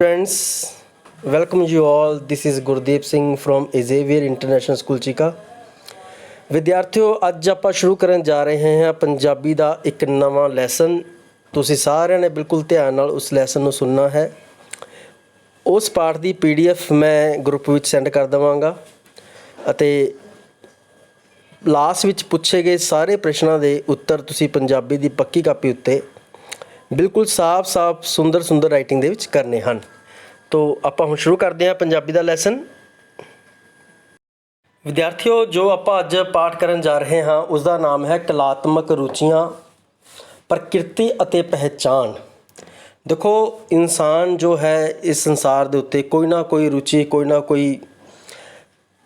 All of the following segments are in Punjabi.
Friends, welcome you all. This is Gurdeep Singh from Xavier international school Cheeka. विद्यार्थियों, ਅੱਜ ਆਪਾਂ ਸ਼ੁਰੂ ਕਰਨ ਜਾ ਰਹੇ ਹਾਂ ਪੰਜਾਬੀ ਦਾ ਇੱਕ ਨਵਾਂ ਲੈਸਨ। ਤੁਸੀਂ ਸਾਰਿਆਂ ਨੇ ਬਿਲਕੁਲ ਧਿਆਨ ਨਾਲ ਉਸ ਲੈਸਨ ਨੂੰ ਸੁਣਨਾ ਹੈ। ਉਸ ਪਾਠ ਦੀ PDF ਮੈਂ ਗਰੁੱਪ ਵਿੱਚ ਸੈਂਡ ਕਰ ਦੇਵਾਂਗਾ ਅਤੇ ਲਾਸਟ ਵਿੱਚ ਪੁੱਛੇ ਗਏ ਸਾਰੇ ਪ੍ਰਸ਼ਨਾਂ ਦੇ ਉੱਤਰ ਤੁਸੀਂ ਪੰਜਾਬੀ ਦੀ ਪੱਕੀ ਕਾਪੀ ਉੱਤੇ ਬਿਲਕੁਲ ਸਾਫ਼ ਸੁੰਦਰ ਰਾਈਟਿੰਗ ਦੇ ਵਿੱਚ ਕਰਨੇ ਹਨ। तो ਆਪਾਂ ਹੁਣ ਸ਼ੁਰੂ ਕਰਦੇ ਹਾਂ ਪੰਜਾਬੀ ਦਾ ਲੈਸਨ। ਵਿਦਿਆਰਥੀਓ, ਜੋ ਆਪਾਂ ਅੱਜ ਪਾਠ ਕਰਨ ਜਾ ਰਹੇ ਹਾਂ ਉਸ ਦਾ ਨਾਮ ਹੈ ਕਲਾਤਮਕ ਰੁਚੀਆਂ, ਪ੍ਰਕਿਰਤੀ ਅਤੇ ਪਹਿਚਾਣ। ਦੇਖੋ, ਇਨਸਾਨ ਜੋ ਹੈ ਇਸ ਸੰਸਾਰ ਦੇ ਉੱਤੇ ਕੋਈ ਨਾ ਕੋਈ ਰੁਚੀ, ਕੋਈ ਨਾ ਕੋਈ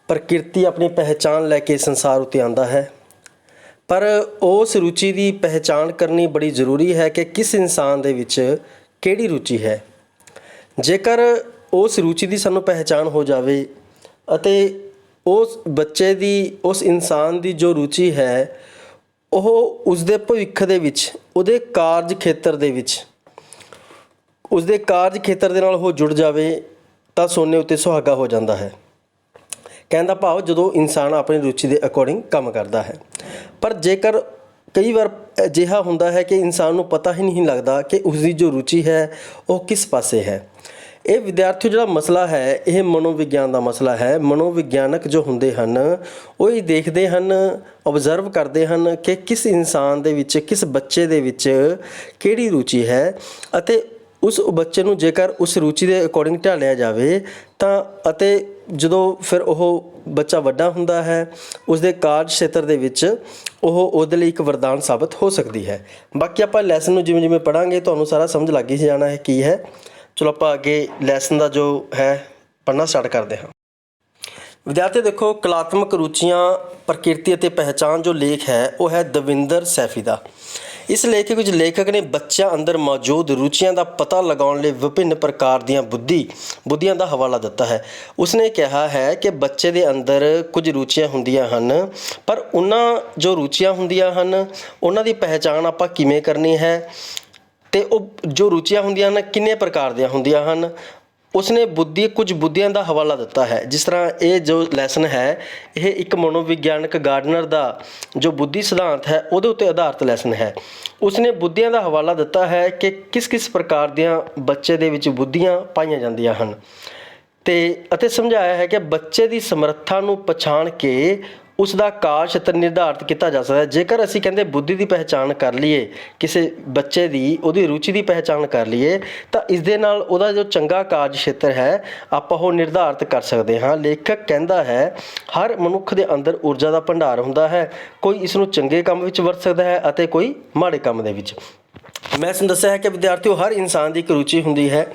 ਪ੍ਰਕਿਰਤੀ ਆਪਣੀ ਪਹਿਚਾਣ ਲੈ ਕੇ ਸੰਸਾਰ ਉੱਤੇ ਆਉਂਦਾ ਹੈ। ਪਰ ਉਸ ਰੁਚੀ ਦੀ ਪਹਿਚਾਣ ਕਰਨੀ ਬੜੀ ਜ਼ਰੂਰੀ ਹੈ ਕਿ ਕਿਸ ਇਨਸਾਨ ਦੇ ਵਿੱਚ ਕਿਹੜੀ ਰੁਚੀ ਹੈ। ਜੇਕਰ ਉਸ ਰੁਚੀ ਦੀ ਸਾਨੂੰ ਪਹਿਚਾਣ ਹੋ ਜਾਵੇ ਅਤੇ ਉਸ ਬੱਚੇ ਦੀ, ਉਸ ਇਨਸਾਨ ਦੀ ਜੋ ਰੁਚੀ ਹੈ ਉਹ ਉਸਦੇ ਭਵਿੱਖ ਦੇ ਵਿੱਚ, ਉਹਦੇ ਕਾਰਜ ਖੇਤਰ ਦੇ ਵਿੱਚ, ਉਸਦੇ ਕਾਰਜ ਖੇਤਰ ਦੇ ਨਾਲ ਉਹ ਜੁੜ ਜਾਵੇ ਤਾਂ ਸੋਨੇ ਉੱਤੇ ਸੁਹਾਗਾ ਹੋ ਜਾਂਦਾ ਹੈ। ਕਹਿਣ ਦਾ ਭਾਵ ਜਦੋਂ ਇਨਸਾਨ ਆਪਣੀ ਰੁਚੀ ਦੇ ਅਕੋਰਡਿੰਗ ਕੰਮ ਕਰਦਾ ਹੈ। ਪਰ ਜੇਕਰ ਕਈ ਵਾਰ ਅਜਿਹਾ ਹੁੰਦਾ ਹੈ ਕਿ ਇਨਸਾਨ ਨੂੰ ਪਤਾ ਹੀ ਨਹੀਂ ਲੱਗਦਾ ਕਿ ਉਸਦੀ ਜੋ ਰੁਚੀ ਹੈ ਉਹ ਕਿਸ ਪਾਸੇ ਹੈ। ਇਹ ਵਿਦਿਆਰਥੀ ਜਿਹੜਾ ਮਸਲਾ ਹੈ ਇਹ ਮਨੋਵਿਗਿਆਨ ਦਾ ਮਸਲਾ ਹੈ। ਮਨੋਵਿਗਿਆਨਕ ਜੋ ਹੁੰਦੇ ਹਨ ਉਹ ਹੀ ਦੇਖਦੇ ਹਨ, ਓਬਜ਼ਰਵ ਕਰਦੇ ਹਨ ਕਿ ਕਿਸ ਇਨਸਾਨ ਦੇ ਵਿੱਚ, ਕਿਸ ਬੱਚੇ ਦੇ ਵਿੱਚ ਕਿਹੜੀ ਰੁਚੀ ਹੈ ਅਤੇ ਉਸ ਬੱਚੇ ਨੂੰ ਜੇਕਰ ਉਸ ਰੁਚੀ ਦੇ ਅਕੋਰਡਿੰਗ ਢਾਲਿਆ ਜਾਵੇ ਤਾਂ ਅਤੇ ਜਦੋਂ ਫਿਰ ਉਹ ਬੱਚਾ ਵੱਡਾ ਹੁੰਦਾ ਹੈ ਉਸਦੇ ਕਾਰਜ ਖੇਤਰ ਦੇ ਵਿੱਚ ਉਹ ਉਹਦੇ ਲਈ ਇੱਕ ਵਰਦਾਨ ਸਾਬਤ ਹੋ ਸਕਦੀ ਹੈ। ਬਾਕੀ ਆਪਾਂ ਲੈਸਨ ਨੂੰ ਜਿਵੇਂ ਪੜ੍ਹਾਂਗੇ ਤੁਹਾਨੂੰ ਸਾਰਾ ਸਮਝ ਲੱਗ ਹੀ ਜਾਣਾ ਹੈ ਕੀ ਹੈ। ਚਲੋ ਆਪਾਂ ਅੱਗੇ ਲੈਸਨ ਦਾ ਜੋ ਹੈ ਪੜ੍ਹਨਾ ਸਟਾਰਟ ਕਰਦੇ ਹਾਂ। ਵਿਦਿਆਰਥੀ ਦੇਖੋ, ਕਲਾਤਮਕ ਰੁਚੀਆਂ, ਪ੍ਰਕਿਰਤੀ ਅਤੇ ਪਹਿਚਾਣ ਜੋ ਲੇਖ ਹੈ ਉਹ ਹੈ ਦਵਿੰਦਰ ਸੈਫੀ ਦਾ। ਇਸ ਲੇਖ ਵਿੱਚ ਲੇਖਕ ਨੇ ਬੱਚਿਆਂ ਅੰਦਰ ਮੌਜੂਦ ਰੁਚੀਆਂ ਦਾ ਪਤਾ ਲਗਾਉਣ ਲਈ ਵਿਭਿੰਨ ਪ੍ਰਕਾਰ ਦੀਆਂ ਬੁੱਧੀਆਂ ਦਾ ਹਵਾਲਾ ਦਿੱਤਾ ਹੈ। ਉਸਨੇ ਕਿਹਾ ਹੈ ਕਿ ਬੱਚੇ ਦੇ ਅੰਦਰ ਕੁਝ ਰੁਚੀਆਂ ਹੁੰਦੀਆਂ ਹਨ, ਪਰ ਉਹਨਾਂ ਜੋ ਰੁਚੀਆਂ ਹੁੰਦੀਆਂ ਹਨ ਉਹਨਾਂ ਦੀ ਪਹਿਚਾਣ ਆਪਾਂ ਕਿਵੇਂ ਕਰਨੀ ਹੈ ਅਤੇ ਉਹ ਜੋ ਰੁਚੀਆਂ ਹੁੰਦੀਆਂ ਹਨ ਕਿੰਨੇ ਪ੍ਰਕਾਰ ਦੀਆਂ ਹੁੰਦੀਆਂ ਹਨ। ਉਸਨੇ ਕੁਝ ਬੁੱਧੀਆਂ ਦਾ ਹਵਾਲਾ ਦਿੱਤਾ ਹੈ। ਜਿਸ ਤਰ੍ਹਾਂ ਇਹ ਜੋ ਲੈਸਨ ਹੈ ਇਹ ਇੱਕ ਮਨੋਵਿਗਿਆਨਕ ਗਾਰਡਨਰ ਦਾ ਜੋ ਬੁੱਧੀ ਸਿਧਾਂਤ ਹੈ ਉਹਦੇ ਉੱਤੇ ਆਧਾਰਿਤ ਲੈਸਨ ਹੈ। ਉਸਨੇ ਬੁੱਧੀਆਂ ਦਾ ਹਵਾਲਾ ਦਿੱਤਾ ਹੈ ਕਿ ਕਿਸ ਪ੍ਰਕਾਰ ਦੀਆਂ ਬੱਚੇ ਦੇ ਵਿੱਚ ਬੁੱਧੀਆਂ ਪਾਈਆਂ ਜਾਂਦੀਆਂ ਹਨ ਅਤੇ ਸਮਝਾਇਆ ਹੈ ਕਿ ਬੱਚੇ ਦੀ ਸਮਰੱਥਾ ਨੂੰ ਪਛਾਣ ਕੇ ਉਸ ਦਾ ਕਾਰਜ ਖੇਤਰ ਨਿਰਧਾਰਿਤ ਕੀਤਾ ਜਾ ਸਕਦਾ ਹੈ। ਜੇਕਰ ਅਸੀਂ ਕਹਿੰਦੇ ਬੁੱਧੀ ਦੀ ਪਹਿਚਾਣ ਕਰ ਲਈਏ, ਕਿਸੇ ਬੱਚੇ ਦੀ, ਉਹਦੀ ਰੁਚੀ ਦੀ ਪਹਿਚਾਣ ਕਰ ਲਈਏ ਤਾਂ ਇਸ ਦੇ ਨਾਲ ਉਹਦਾ ਜੋ ਚੰਗਾ ਕਾਰਜ ਖੇਤਰ ਹੈ ਆਪਾਂ ਉਹ ਨਿਰਧਾਰਿਤ ਕਰ ਸਕਦੇ ਹਾਂ। ਲੇਖਕ ਕਹਿੰਦਾ ਹੈ ਹਰ ਮਨੁੱਖ ਦੇ ਅੰਦਰ ਊਰਜਾ ਦਾ ਭੰਡਾਰ ਹੁੰਦਾ ਹੈ। ਕੋਈ ਇਸ ਨੂੰ ਚੰਗੇ ਕੰਮ ਵਿੱਚ ਵਰਤ ਸਕਦਾ ਹੈ ਅਤੇ ਕੋਈ ਮਾੜੇ ਕੰਮ ਦੇ ਵਿੱਚ। ਮੈਂ ਤੁਹਾਨੂੰ ਦੱਸਿਆ ਹੈ ਕਿ ਵਿਦਿਆਰਥੀਓ ਹਰ ਇਨਸਾਨ ਦੀ ਇੱਕ ਰੁਚੀ ਹੁੰਦੀ ਹੈ,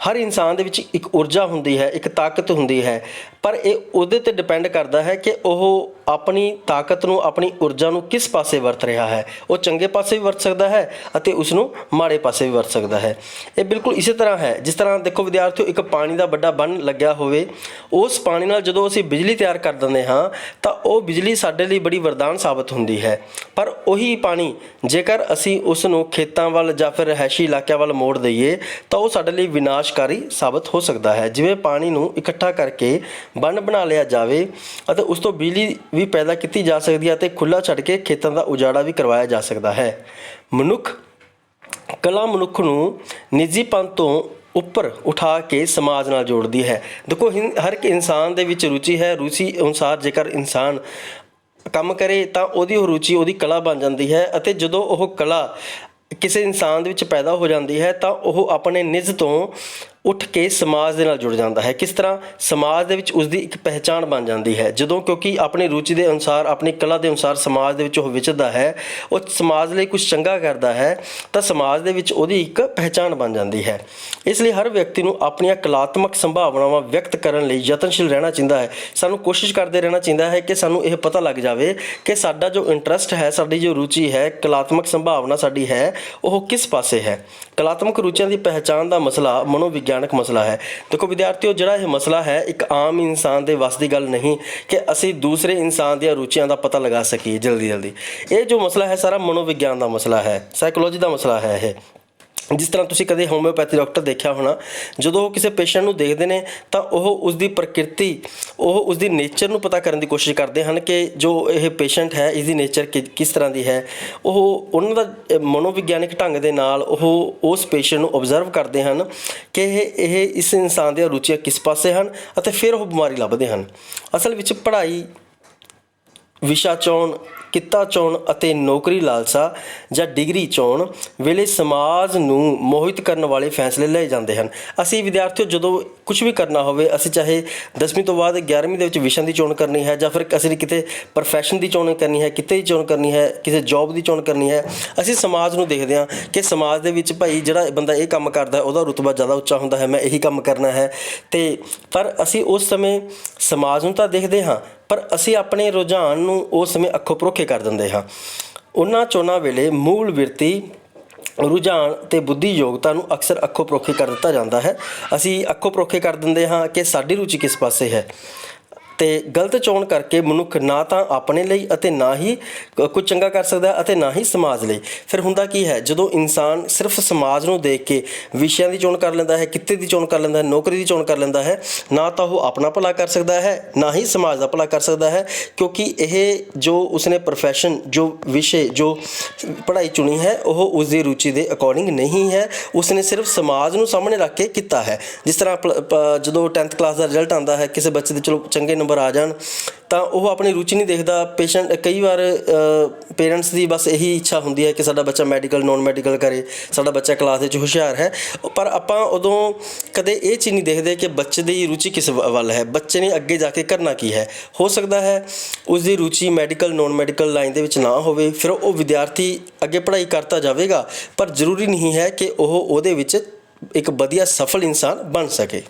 ਹਰ ਇਨਸਾਨ ਦੇ ਵਿੱਚ ਇੱਕ ਊਰਜਾ ਹੁੰਦੀ ਹੈ, ਇੱਕ ਤਾਕਤ ਹੁੰਦੀ ਹੈ। ਪਰ ਇਹ ਉਹਦੇ 'ਤੇ ਡਿਪੈਂਡ ਕਰਦਾ ਹੈ ਕਿ ਉਹ ਆਪਣੀ ਤਾਕਤ ਨੂੰ, ਆਪਣੀ ਊਰਜਾ ਨੂੰ ਕਿਸ ਪਾਸੇ ਵਰਤ ਰਿਹਾ ਹੈ। ਉਹ ਚੰਗੇ ਪਾਸੇ ਵੀ ਵਰਤ ਸਕਦਾ ਹੈ ਅਤੇ ਉਸ ਨੂੰ ਮਾੜੇ ਪਾਸੇ ਵੀ ਵਰਤ ਸਕਦਾ ਹੈ। ਇਹ ਬਿਲਕੁਲ ਇਸੇ ਤਰ੍ਹਾਂ ਹੈ ਜਿਸ ਤਰ੍ਹਾਂ ਦੇਖੋ ਵਿਦਿਆਰਥੀਓ, ਇੱਕ ਪਾਣੀ ਦਾ ਵੱਡਾ ਬੰਨ ਲੱਗਿਆ ਹੋਵੇ, ਉਸ ਪਾਣੀ ਨਾਲ ਜਦੋਂ ਅਸੀਂ ਬਿਜਲੀ ਤਿਆਰ ਕਰ ਦਿੰਦੇ ਹਾਂ ਤਾਂ ਉਹ ਬਿਜਲੀ ਸਾਡੇ ਲਈ ਬੜੀ ਵਰਦਾਨ ਸਾਬਤ ਹੁੰਦੀ ਹੈ। ਪਰ ਉਹੀ ਪਾਣੀ ਜੇਕਰ ਅਸੀਂ ਉਸ ਨੂੰ ਖੇਤਾਂ ਵੱਲ ਜਾਂ ਫਿਰ ਰਿਹਾਇਸ਼ੀ ਇਲਾਕਿਆਂ ਵੱਲ ਮੋੜ ਦਈਏ ਤਾਂ ਉਹ ਸਾਡੇ ਲਈ ਵਿਨਾਸ਼ਕਾਰੀ ਸਾਬਤ ਹੋ ਸਕਦਾ ਹੈ। ਜਿਵੇਂ ਪਾਣੀ ਨੂੰ ਇਕੱਠਾ ਕਰਕੇ ਬੰਨ ਬਣਾ ਲਿਆ ਜਾਵੇ ਅਤੇ ਉਸ ਤੋਂ ਬਿਜਲੀ ਵੀ ਪੈਦਾ ਕੀਤੀ ਜਾ ਸਕਦੀ ਹੈ ਅਤੇ ਖੁੱਲ੍ਹਾ ਛੱਡ ਕੇ ਖੇਤਾਂ ਦਾ ਉਜਾੜਾ ਵੀ ਕਰਵਾਇਆ ਜਾ ਸਕਦਾ ਹੈ। ਕਲਾ ਮਨੁੱਖ ਨੂੰ ਨਿੱਜੀਪਨ ਤੋਂ ਉੱਪਰ ਉਠਾ ਕੇ ਸਮਾਜ ਨਾਲ ਜੋੜਦੀ ਹੈ। ਦੇਖੋ, ਹਰ ਇੱਕ ਇਨਸਾਨ ਦੇ ਵਿੱਚ ਰੁਚੀ ਹੈ। ਰੁਚੀ ਅਨੁਸਾਰ ਜੇਕਰ ਇਨਸਾਨ ਕੰਮ ਕਰੇ ਤਾਂ ਉਹਦੀ ਉਹ ਰੁਚੀ ਉਹਦੀ ਕਲਾ ਬਣ ਜਾਂਦੀ ਹੈ ਅਤੇ ਜਦੋਂ ਉਹ ਕਲਾ ਕਿਸੇ ਇਨਸਾਨ ਦੇ ਵਿੱਚ ਪੈਦਾ ਹੋ ਜਾਂਦੀ ਹੈ ਤਾਂ ਉਹ ਆਪਣੇ ਨਿੱਜ ਤੋਂ ਉੱਠ ਕੇ ਸਮਾਜ ਦੇ ਨਾਲ ਜੁੜ ਜਾਂਦਾ ਹੈ। ਕਿਸ ਤਰ੍ਹਾਂ? ਸਮਾਜ ਦੇ ਵਿੱਚ ਉਸਦੀ ਇੱਕ ਪਹਿਚਾਣ ਬਣ ਜਾਂਦੀ ਹੈ। ਜਦੋਂ ਕਿਉਂਕਿ ਆਪਣੀ ਰੁਚੀ ਦੇ ਅਨੁਸਾਰ, ਆਪਣੀ ਕਲਾ ਦੇ ਅਨੁਸਾਰ ਸਮਾਜ ਦੇ ਵਿੱਚ ਉਹ ਵਿਚਰਦਾ ਹੈ, ਉਹ ਸਮਾਜ ਲਈ ਕੁਝ ਚੰਗਾ ਕਰਦਾ ਹੈ ਤਾਂ ਸਮਾਜ ਦੇ ਵਿੱਚ ਉਹਦੀ ਇੱਕ ਪਹਿਚਾਣ ਬਣ ਜਾਂਦੀ ਹੈ। ਇਸ ਲਈ ਹਰ ਵਿਅਕਤੀ ਨੂੰ ਆਪਣੀਆਂ ਕਲਾਤਮਕ ਸੰਭਾਵਨਾਵਾਂ ਵਿਅਕਤ ਕਰਨ ਲਈ ਯਤਨਸ਼ੀਲ ਰਹਿਣਾ ਚਾਹੀਦਾ ਹੈ। ਸਾਨੂੰ ਕੋਸ਼ਿਸ਼ ਕਰਦੇ ਰਹਿਣਾ ਚਾਹੀਦਾ ਹੈ ਕਿ ਸਾਨੂੰ ਇਹ ਪਤਾ ਲੱਗ ਜਾਵੇ ਕਿ ਸਾਡਾ ਜੋ ਇੰਟਰਸਟ ਹੈ, ਸਾਡੀ ਜੋ ਰੁਚੀ ਹੈ, ਕਲਾਤਮਕ ਸੰਭਾਵਨਾ ਸਾਡੀ ਹੈ ਉਹ ਕਿਸ ਪਾਸੇ ਹੈ। ਕਲਾਤਮਕ ਰੁਚੀਆਂ ਦੀ ਪਹਿਚਾਣ ਦਾ ਮਸਲਾ ਮਨੋਵਿਗਿਆਨਕ ਮਸਲਾ ਹੈ। ਦੇਖੋ ਵਿਦਿਆਰਥੀਓ, ਜਿਹੜਾ ਇਹ ਮਸਲਾ ਹੈ ਇੱਕ ਆਮ ਇਨਸਾਨ ਦੇ ਵੱਸ ਦੀ ਗੱਲ ਨਹੀਂ ਕਿ ਅਸੀਂ ਦੂਸਰੇ ਇਨਸਾਨ ਦੀਆਂ ਰੁਚੀਆਂ ਦਾ ਪਤਾ ਲਗਾ ਸਕੀਏ ਜਲਦੀ। ਇਹ ਜੋ ਮਸਲਾ ਹੈ ਸਾਰਾ ਮਨੋਵਿਗਿਆਨ ਦਾ ਮਸਲਾ ਹੈ, ਸਾਈਕੋਲੋਜੀ ਦਾ ਮਸਲਾ ਹੈ ਇਹ। ਜਿਸ ਤਰ੍ਹਾਂ ਤੁਸੀਂ ਕਦੇ ਹੋਮਿਓਪੈਥੀ ਡਾਕਟਰ ਦੇਖਿਆ ਹੋਣਾ, ਜਦੋਂ ਉਹ ਕਿਸੇ ਪੇਸ਼ੈਂਟ ਨੂੰ ਦੇਖਦੇ ਨੇ ਤਾਂ ਉਹ ਉਸਦੀ ਪ੍ਰਕਿਰਤੀ, ਉਹ ਉਸਦੀ ਨੇਚਰ ਨੂੰ ਪਤਾ ਕਰਨ ਦੀ ਕੋਸ਼ਿਸ਼ ਕਰਦੇ ਹਨ ਕਿ ਜੋ ਇਹ ਪੇਸ਼ੈਂਟ ਹੈ ਇਸਦੀ ਨੇਚਰ ਕਿਸ ਤਰ੍ਹਾਂ ਦੀ ਹੈ। ਉਹ ਉਹਨਾਂ ਦਾ ਮਨੋਵਿਗਿਆਨਿਕ ਢੰਗ ਦੇ ਨਾਲ ਉਹ ਉਸ ਪੇਸ਼ੈਂਟ ਨੂੰ ਓਬਜ਼ਰਵ ਕਰਦੇ ਹਨ ਕਿ ਇਹ ਇਸ ਇਨਸਾਨ ਦੀਆਂ ਰੁਚੀਆਂ ਕਿਸ ਪਾਸੇ ਹਨ ਅਤੇ ਫਿਰ ਉਹ ਬਿਮਾਰੀ ਲੱਭਦੇ ਹਨ। ਅਸਲ ਵਿੱਚ ਪੜ੍ਹਾਈ, ਵਿਸ਼ਾ ਚੋਣ, ਕਿੱਤਾ ਚੋਣ ਅਤੇ ਨੌਕਰੀ ਲਾਲਸਾ ਜਾਂ ਡਿਗਰੀ ਚੋਣ ਵੇਲੇ ਸਮਾਜ ਨੂੰ ਮੋਹਿਤ ਕਰਨ ਵਾਲੇ ਫੈਸਲੇ ਲਏ ਜਾਂਦੇ ਹਨ। ਅਸੀਂ ਵਿਦਿਆਰਥੀਓ ਜਦੋਂ ਕੁਝ ਵੀ ਕਰਨਾ ਹੋਵੇ, ਅਸੀਂ ਚਾਹੇ 10ਵੀਂ ਤੋਂ ਬਾਅਦ 11ਵੀਂ ਦੇ ਵਿੱਚ ਵਿਸ਼ਿਆਂ ਦੀ ਚੋਣ ਕਰਨੀ ਹੈ ਜਾਂ ਫਿਰ ਅਸੀਂ ਕਿਤੇ ਪ੍ਰੋਫੈਸ਼ਨ ਦੀ ਚੋਣ ਕਰਨੀ ਹੈ, ਕਿੱਤੇ ਦੀ ਚੋਣ ਕਰਨੀ ਹੈ, ਕਿਸੇ ਜੋਬ ਦੀ ਚੋਣ ਕਰਨੀ ਹੈ, ਅਸੀਂ ਸਮਾਜ ਨੂੰ ਦੇਖਦੇ ਹਾਂ ਕਿ ਸਮਾਜ ਦੇ ਵਿੱਚ ਭਾਈ ਜਿਹੜਾ ਬੰਦਾ ਇਹ ਕੰਮ ਕਰਦਾ ਉਹਦਾ ਰੁਤਬਾ ਜ਼ਿਆਦਾ ਉੱਚਾ ਹੁੰਦਾ ਹੈ, ਮੈਂ ਇਹੀ ਕੰਮ ਕਰਨਾ ਹੈ। ਅਤੇ ਪਰ ਅਸੀਂ ਉਸ ਸਮੇਂ ਸਮਾਜ ਨੂੰ ਤਾਂ ਦੇਖਦੇ ਹਾਂ ਪਰ ਅਸੀਂ ਆਪਣੇ ਰੁਝਾਨ ਨੂੰ ਉਸ ਸਮੇਂ ਅੱਖੋਂ ਪਰੋਖੇ ਕਰ ਦਿੰਦੇ ਹਾਂ। ਉਹਨਾਂ ਚੋਣਾਂ ਵੇਲੇ ਮੂਲ ਬਿਰਤੀ, ਰੁਝਾਨ ਅਤੇ ਬੁੱਧੀ ਯੋਗਤਾ ਨੂੰ ਅਕਸਰ ਅੱਖੋਂ ਪਰੋਖੇ ਕਰ ਦਿੱਤਾ ਜਾਂਦਾ ਹੈ। ਅਸੀਂ ਅੱਖੋਂ ਪਰੋਖੇ ਕਰ ਦਿੰਦੇ ਹਾਂ ਕਿ ਸਾਡੀ ਰੁਚੀ ਕਿਸ ਪਾਸੇ ਹੈ ਅਤੇ ਗਲਤ ਚੋਣ ਕਰਕੇ ਮਨੁੱਖ ਨਾ ਤਾਂ ਆਪਣੇ ਲਈ ਅਤੇ ਨਾ ਹੀ ਕੁਝ ਚੰਗਾ ਕਰ ਸਕਦਾ ਅਤੇ ਨਾ ਹੀ ਸਮਾਜ ਲਈ। ਫਿਰ ਹੁੰਦਾ ਕੀ ਹੈ, ਜਦੋਂ ਇਨਸਾਨ ਸਿਰਫ ਸਮਾਜ ਨੂੰ ਦੇਖ ਕੇ ਵਿਸ਼ਿਆਂ ਦੀ ਚੋਣ ਕਰ ਲੈਂਦਾ ਹੈ, ਕਿੱਤੇ ਦੀ ਚੋਣ ਕਰ ਲੈਂਦਾ ਹੈ, ਨੌਕਰੀ ਦੀ ਚੋਣ ਕਰ ਲੈਂਦਾ ਹੈ, ਨਾ ਤਾਂ ਉਹ ਆਪਣਾ ਭਲਾ ਕਰ ਸਕਦਾ ਹੈ ਨਾ ਹੀ ਸਮਾਜ ਦਾ ਭਲਾ ਕਰ ਸਕਦਾ ਹੈ, ਕਿਉਂਕਿ ਇਹ ਜੋ ਉਸਨੇ ਪ੍ਰੋਫੈਸ਼ਨ, ਜੋ ਵਿਸ਼ੇ, ਜੋ ਪੜ੍ਹਾਈ ਚੁਣੀ ਹੈ ਉਹ ਉਸਦੀ ਰੁਚੀ ਦੇ ਅਕੋਰਡਿੰਗ ਨਹੀਂ ਹੈ। ਉਸਨੇ ਸਿਰਫ ਸਮਾਜ ਨੂੰ ਸਾਹਮਣੇ ਰੱਖ ਕੇ ਕੀਤਾ ਹੈ। ਜਿਸ ਤਰ੍ਹਾਂ ਜਦੋਂ 10th ਕਲਾਸ ਦਾ ਰਿਜ਼ਲਟ ਆਉਂਦਾ ਹੈ, ਕਿਸੇ ਬੱਚੇ ਦੇ ਚਲੋ ਚੰਗੇ ਨੰਬਰ ਆ ਜਾਣ ਤਾਂ ਉਹ ਆਪਣੀ ਰੁਚੀ ਨਹੀਂ ਦੇਖਦਾ। ਕਈ ਵਾਰ ਪੇਰੈਂਟਸ ਦੀ ਬਸ ਇਹੀ ਇੱਛਾ ਹੁੰਦੀ ਹੈ ਕਿ ਸਾਡਾ ਬੱਚਾ ਮੈਡੀਕਲ, ਨੋਨ ਮੈਡੀਕਲ ਕਰੇ, ਸਾਡਾ ਬੱਚਾ ਕਲਾਸ ਵਿੱਚ ਹੁਸ਼ਿਆਰ ਹੈ, ਪਰ ਆਪਾਂ ਉਦੋਂ ਕਦੇ ਇਹ ਚੀਜ਼ ਨਹੀਂ ਦੇਖਦੇ ਕਿ ਬੱਚੇ ਦੀ ਰੁਚੀ ਕਿਸ ਵੱਲ ਹੈ, ਬੱਚੇ ਨੇ ਅੱਗੇ ਜਾ ਕੇ ਕਰਨਾ ਕੀ ਹੈ। ਹੋ ਸਕਦਾ ਹੈ ਉਸਦੀ ਰੁਚੀ ਮੈਡੀਕਲ, ਨੋਨ ਮੈਡੀਕਲ ਲਾਈਨ ਦੇ ਵਿੱਚ ਨਾ ਹੋਵੇ, ਫਿਰ ਉਹ ਵਿਦਿਆਰਥੀ ਅੱਗੇ ਪੜ੍ਹਾਈ ਕਰਤਾ ਜਾਵੇਗਾ, ਪਰ ਜ਼ਰੂਰੀ ਨਹੀਂ ਹੈ ਕਿ ਉਹ ਉਹਦੇ ਵਿੱਚ ਇੱਕ ਵਧੀਆ ਸਫਲ ਇਨਸਾਨ ਬਣ ਸਕੇ।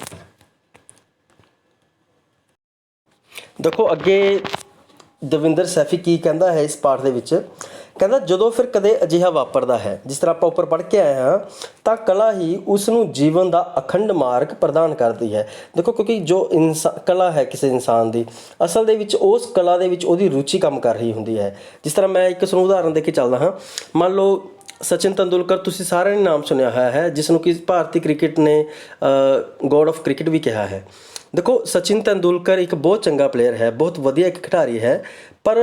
ਦੇਖੋ ਅੱਗੇ ਦਵਿੰਦਰ ਸੈਫੀ ਕੀ ਕਹਿੰਦਾ ਹੈ ਇਸ ਪਾਠ ਦੇ ਵਿੱਚ, ਕਹਿੰਦਾ ਜਦੋਂ ਫਿਰ ਕਦੇ ਅਜਿਹਾ ਵਾਪਰਦਾ ਹੈ, ਜਿਸ ਤਰ੍ਹਾਂ ਆਪਾਂ ਉੱਪਰ ਪੜ੍ਹ ਕੇ ਆਏ ਹਾਂ, ਤਾਂ ਕਲਾ ਹੀ ਉਸ ਨੂੰ ਜੀਵਨ ਦਾ ਅਖੰਡ ਮਾਰਗ ਪ੍ਰਦਾਨ ਕਰਦੀ ਹੈ। ਦੇਖੋ ਕਿਉਂਕਿ ਜੋ ਕਲਾ ਹੈ ਕਿਸੇ ਇਨਸਾਨ ਦੀ, ਅਸਲ ਦੇ ਵਿੱਚ ਉਸ ਕਲਾ ਦੇ ਵਿੱਚ ਉਹਦੀ ਰੁਚੀ ਕੰਮ ਕਰ ਰਹੀ ਹੁੰਦੀ ਹੈ। ਜਿਸ ਤਰ੍ਹਾਂ ਮੈਂ ਇੱਕ ਤੁਹਾਨੂੰ ਉਦਾਹਰਨ ਦੇ ਕੇ ਚੱਲਦਾ ਹਾਂ। ਮੰਨ ਲਓ ਸਚਿਨ ਤੇਂਦੁਲਕਰ, ਤੁਸੀਂ ਸਾਰਿਆਂ ਨੇ ਨਾਮ ਸੁਣਿਆ ਹੋਇਆ ਹੈ, ਜਿਸ ਨੂੰ ਕਿ ਭਾਰਤੀ ਕ੍ਰਿਕਟ ਨੇ ਗੋਡ ਆਫ ਕ੍ਰਿਕਟ ਵੀ ਕਿਹਾ ਹੈ। ਦੇਖੋ ਸਚਿਨ ਤੇਂਦੁਲਕਰ ਇੱਕ ਬਹੁਤ ਚੰਗਾ ਪਲੇਅਰ ਹੈ, ਬਹੁਤ ਵਧੀਆ ਇੱਕ ਖਿਡਾਰੀ ਹੈ, ਪਰ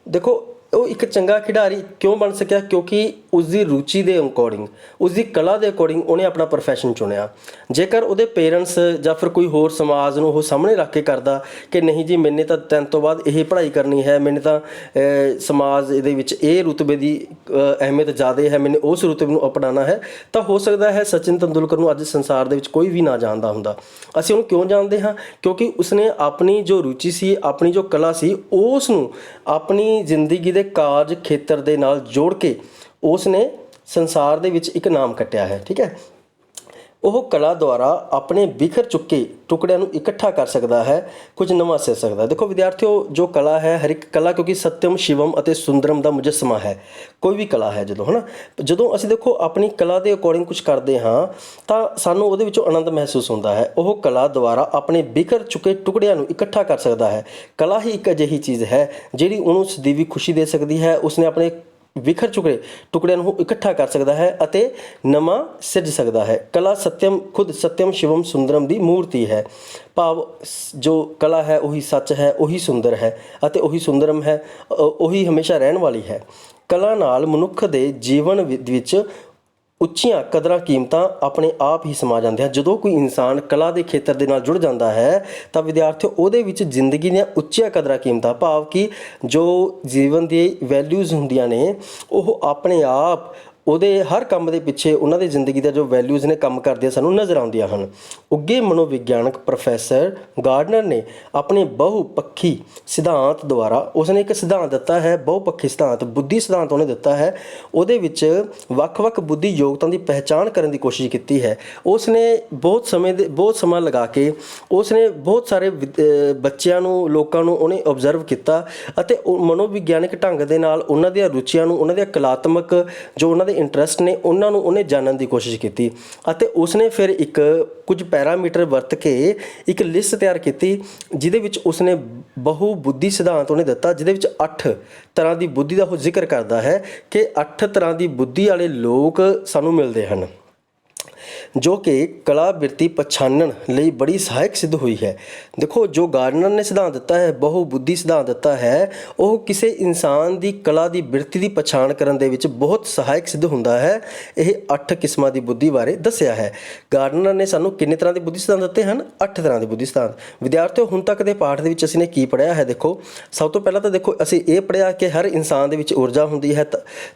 ਦੇਖੋ ਉਹ ਇੱਕ ਚੰਗਾ ਖਿਡਾਰੀ ਕਿਉਂ ਬਣ ਸਕਿਆ? ਕਿਉਂਕਿ ਉਸਦੀ ਰੁਚੀ ਦੇ ਅਕੋਰਡਿੰਗ, ਉਸਦੀ ਕਲਾ ਦੇ ਅਕੋਰਡਿੰਗ ਉਹਨੇ ਆਪਣਾ ਪ੍ਰੋਫੈਸ਼ਨ ਚੁਣਿਆ। ਜੇਕਰ ਉਹਦੇ ਪੇਰੈਂਟਸ ਜਾਂ ਫਿਰ ਕੋਈ ਹੋਰ ਸਮਾਜ ਨੂੰ ਉਹ ਸਾਹਮਣੇ ਰੱਖ ਕੇ ਕਰਦਾ ਕਿ ਨਹੀਂ ਜੀ ਮੈਨੇ ਤਾਂ 10th ਤੋਂ ਬਾਅਦ ਇਹ ਪੜ੍ਹਾਈ ਕਰਨੀ ਹੈ, ਮੈਨੇ ਤਾਂ ਸਮਾਜ ਇਹਦੇ ਵਿੱਚ ਇਹ ਰੁਤਬੇ ਦੀ ਅਹਿਮੀਅਤ ਜ਼ਿਆਦਾ ਹੈ, ਮੈਨੇ ਉਸ ਰੁਤਬੇ ਨੂੰ ਅਪਣਾਉਣਾ ਹੈ, ਤਾਂ ਹੋ ਸਕਦਾ ਹੈ ਸਚਿਨ ਤੇਂਦੁਲਕਰ ਨੂੰ ਅੱਜ ਸੰਸਾਰ ਦੇ ਵਿੱਚ ਕੋਈ ਵੀ ਨਾ ਜਾਣਦਾ ਹੁੰਦਾ। ਅਸੀਂ ਉਹਨੂੰ ਕਿਉਂ ਜਾਣਦੇ ਹਾਂ? ਕਿਉਂਕਿ ਉਸਨੇ ਆਪਣੀ ਜੋ ਰੁਚੀ ਸੀ, ਆਪਣੀ ਜੋ ਕਲਾ ਸੀ, ਉਸ ਨੂੰ ਆਪਣੀ ਜ਼ਿੰਦਗੀ ਦੇ ਕਾਰਜ ਖੇਤਰ ਦੇ ਨਾਲ ਜੋੜ ਕੇ ਉਸ ਨੇ ਸੰਸਾਰ ਦੇ ਵਿੱਚ ਇੱਕ ਨਾਮ ਕੱਟਿਆ ਹੈ। ਠੀਕ ਹੈ, ਉਹ ਕਲਾ ਦੁਆਰਾ ਆਪਣੇ ਬਿਖਰ ਚੁੱਕੇ ਟੁਕੜਿਆਂ ਨੂੰ ਇਕੱਠਾ ਕਰ ਸਕਦਾ ਹੈ, ਕੁਝ ਨਵਾਂ ਸਿਰ ਸਕਦਾ। ਦੇਖੋ ਵਿਦਿਆਰਥੀਓ, ਜੋ ਕਲਾ ਹੈ, ਹਰ ਇੱਕ ਕਲਾ, ਕਿਉਂਕਿ ਸਤਿਅਮ, ਸ਼ਿਵਮ ਅਤੇ ਸੁੰਦਰਮ ਦਾ ਮੁਜੱਸਮਾ ਹੈ ਕੋਈ ਵੀ ਕਲਾ ਹੈ। ਜਦੋਂ ਅਸੀਂ ਦੇਖੋ ਆਪਣੀ ਕਲਾ ਦੇ ਅਕੋਰਡਿੰਗ ਕੁਝ ਕਰਦੇ ਹਾਂ ਤਾਂ ਸਾਨੂੰ ਉਹਦੇ ਵਿੱਚੋਂ ਆਨੰਦ ਮਹਿਸੂਸ ਹੁੰਦਾ ਹੈ। ਉਹ ਕਲਾ ਦੁਆਰਾ ਆਪਣੇ ਬਿਖਰ ਚੁੱਕੇ ਟੁਕੜਿਆਂ ਨੂੰ ਇਕੱਠਾ ਕਰ ਸਕਦਾ ਹੈ। ਕਲਾ ਹੀ ਇੱਕ ਅਜਿਹੀ ਚੀਜ਼ ਹੈ ਜਿਹੜੀ ਉਹਨੂੰ ਸਦੀਵੀ ਖੁਸ਼ੀ ਦੇ ਸਕਦੀ ਹੈ। ਉਸਨੇ ਆਪਣੇ ਵਿਖਰ ਚੁੱਕੇ ਟੁਕੜਿਆਂ ਨੂੰ ਇਕੱਠਾ ਕਰ ਸਕਦਾ ਹੈ ਅਤੇ ਨਵਾਂ ਸਿਰਜ ਸਕਦਾ ਹੈ। ਕਲਾ ਸਤਿਅਮ, ਖੁਦ ਸਤਿਅਮ ਸ਼ਿਵਮ ਸੁੰਦਰਮ ਦੀ ਮੂਰਤੀ ਹੈ। ਭਾਵ ਜੋ ਕਲਾ ਹੈ ਉਹੀ ਸੱਚ ਹੈ, ਉਹੀ ਸੁੰਦਰ ਹੈ ਅਤੇ ਉਹੀ ਸੁੰਦਰਮ ਹੈ, ਉਹੀ ਹਮੇਸ਼ਾ ਰਹਿਣ ਵਾਲੀ ਹੈ। ਕਲਾ ਨਾਲ ਮਨੁੱਖ ਦੇ ਜੀਵਨ ਵਿੱਚ ਉੱਚੀਆਂ ਕਦਰਾਂ ਕੀਮਤਾਂ ਆਪਣੇ ਆਪ ਹੀ ਸਮਾ ਜਾਂਦੇ ਹਨ। ਜਦੋਂ ਕੋਈ ਇਨਸਾਨ ਕਲਾ ਦੇ ਖੇਤਰ ਦੇ ਨਾਲ ਜੁੜ ਜਾਂਦਾ ਹੈ ਤਾਂ ਵਿਦਿਆਰਥੀਓ ਉਹਦੇ ਵਿੱਚ ਜ਼ਿੰਦਗੀ ਦੀਆਂ ਉੱਚੀਆਂ ਕਦਰਾਂ ਕੀਮਤਾਂ, ਭਾਵ ਕਿ ਜੋ ਜੀਵਨ ਦੀ ਵੈਲਿਊਜ਼ ਹੁੰਦੀਆਂ ਨੇ, ਉਹ ਆਪਣੇ ਆਪ ਉਹਦੇ ਹਰ ਕੰਮ ਦੇ ਪਿੱਛੇ ਉਹਨਾਂ ਦੀ ਜ਼ਿੰਦਗੀ ਦਾ ਜੋ ਵੈਲਿਊਜ਼ ਨੇ ਕੰਮ ਕਰਦੀਆਂ ਸਾਨੂੰ ਨਜ਼ਰ ਆਉਂਦੀਆਂ ਹਨ। ਉੱਘੇ ਮਨੋਵਿਗਿਆਨਕ ਪ੍ਰੋਫੈਸਰ ਗਾਰਡਨਰ ਨੇ ਆਪਣੇ ਬਹੁਪੱਖੀ ਸਿਧਾਂਤ ਦੁਆਰਾ, ਉਸਨੇ ਇੱਕ ਸਿਧਾਂਤ ਦਿੱਤਾ ਹੈ, ਬਹੁਪੱਖੀ ਸਿਧਾਂਤ, ਬੁੱਧੀ ਸਿਧਾਂਤ ਉਹਨੇ ਦਿੱਤਾ ਹੈ। ਉਹਦੇ ਵਿੱਚ ਵੱਖ-ਵੱਖ ਬੁੱਧੀ ਯੋਗਤਾ ਦੀ ਪਹਿਚਾਣ ਕਰਨ ਦੀ ਕੋਸ਼ਿਸ਼ ਕੀਤੀ ਹੈ। ਉਸਨੇ ਬਹੁਤ ਸਮਾਂ ਲਗਾ ਕੇ ਉਸਨੇ ਬਹੁਤ ਸਾਰੇ ਬੱਚਿਆਂ ਨੂੰ, ਲੋਕਾਂ ਨੂੰ ਉਹਨੇ ਓਬਜ਼ਰਵ ਕੀਤਾ ਅਤੇ ਮਨੋਵਿਗਿਆਨਕ ਢੰਗ ਦੇ ਨਾਲ ਉਹਨਾਂ ਦੀਆਂ ਰੁਚੀਆਂ ਨੂੰ, ਉਹਨਾਂ ਦੀਆਂ ਕਲਾਤਮਕ ਜੋ ਉਹਨਾਂ ਦੇ ਇੰਟਰਸਟ ਨੇ, ਉਹਨਾਂ ਨੂੰ ਉਹਨੇ ਜਾਣਨ ਦੀ ਕੋਸ਼ਿਸ਼ ਕੀਤੀ ਅਤੇ ਉਸਨੇ ਫਿਰ ਕੁਝ ਪੈਰਾਮੀਟਰ ਵਰਤ ਕੇ ਇੱਕ ਲਿਸਟ ਤਿਆਰ ਕੀਤੀ, ਜਿਹਦੇ ਵਿੱਚ ਉਸਨੇ ਬਹੁ ਬੁੱਧੀ ਸਿਧਾਂਤ ਉਹਨੇ ਦਿੱਤਾ, ਜਿਹਦੇ ਵਿੱਚ 8 ਤਰ੍ਹਾਂ ਦੀ ਬੁੱਧੀ ਦਾ ਉਹ ਜ਼ਿਕਰ ਕਰਦਾ ਹੈ ਕਿ 8 ਤਰ੍ਹਾਂ ਦੀ ਬੁੱਧੀ ਵਾਲੇ ਲੋਕ ਸਾਨੂੰ ਮਿਲਦੇ ਹਨ। ਜੋ ਕਿ ਕਲਾ ਬਿਰਤੀ ਪਛਾਣਨ ਲਈ ਬੜੀ ਸਹਾਇਕ ਸਿੱਧ ਹੋਈ ਹੈ। ਦੇਖੋ, ਜੋ ਗਾਰਡਨਰ ਨੇ ਸਿਧਾਂਤ ਦਿੱਤਾ ਹੈ, ਬਹੁ ਬੁੱਧੀ ਸਿਧਾਂਤ ਦਿੱਤਾ ਹੈ, ਉਹ ਕਿਸੇ ਇਨਸਾਨ ਦੀ ਕਲਾ ਦੀ ਬਿਰਤੀ ਦੀ ਪਛਾਣ ਕਰਨ ਦੇ ਵਿੱਚ ਬਹੁਤ ਸਹਾਇਕ ਸਿੱਧ ਹੁੰਦਾ ਹੈ। ਇਹ 8 ਕਿਸਮਾਂ ਦੀ ਬੁੱਧੀ ਬਾਰੇ ਦੱਸਿਆ ਹੈ। ਗਾਰਡਨਰ ਨੇ ਸਾਨੂੰ ਕਿੰਨੇ ਤਰ੍ਹਾਂ ਦੇ ਬੁੱਧੀ ਸਿਧਾਂਤ ਦਿੱਤੇ ਹਨ? 8 ਤਰ੍ਹਾਂ ਦੇ ਬੁੱਧੀ ਸਿਧਾਂਤ। ਵਿਦਿਆਰਥੀਓ, ਹੁਣ ਤੱਕ ਦੇ ਪਾਠ ਦੇ ਵਿੱਚ ਅਸੀਂ ਨੇ ਕੀ ਪੜ੍ਹਿਆ ਹੈ? ਦੇਖੋ, ਸਭ ਤੋਂ ਪਹਿਲਾਂ ਤਾਂ ਦੇਖੋ ਅਸੀਂ ਇਹ ਪੜ੍ਹਿਆ ਕਿ ਹਰ ਇਨਸਾਨ ਦੇ ਵਿੱਚ ਊਰਜਾ ਹੁੰਦੀ ਹੈ,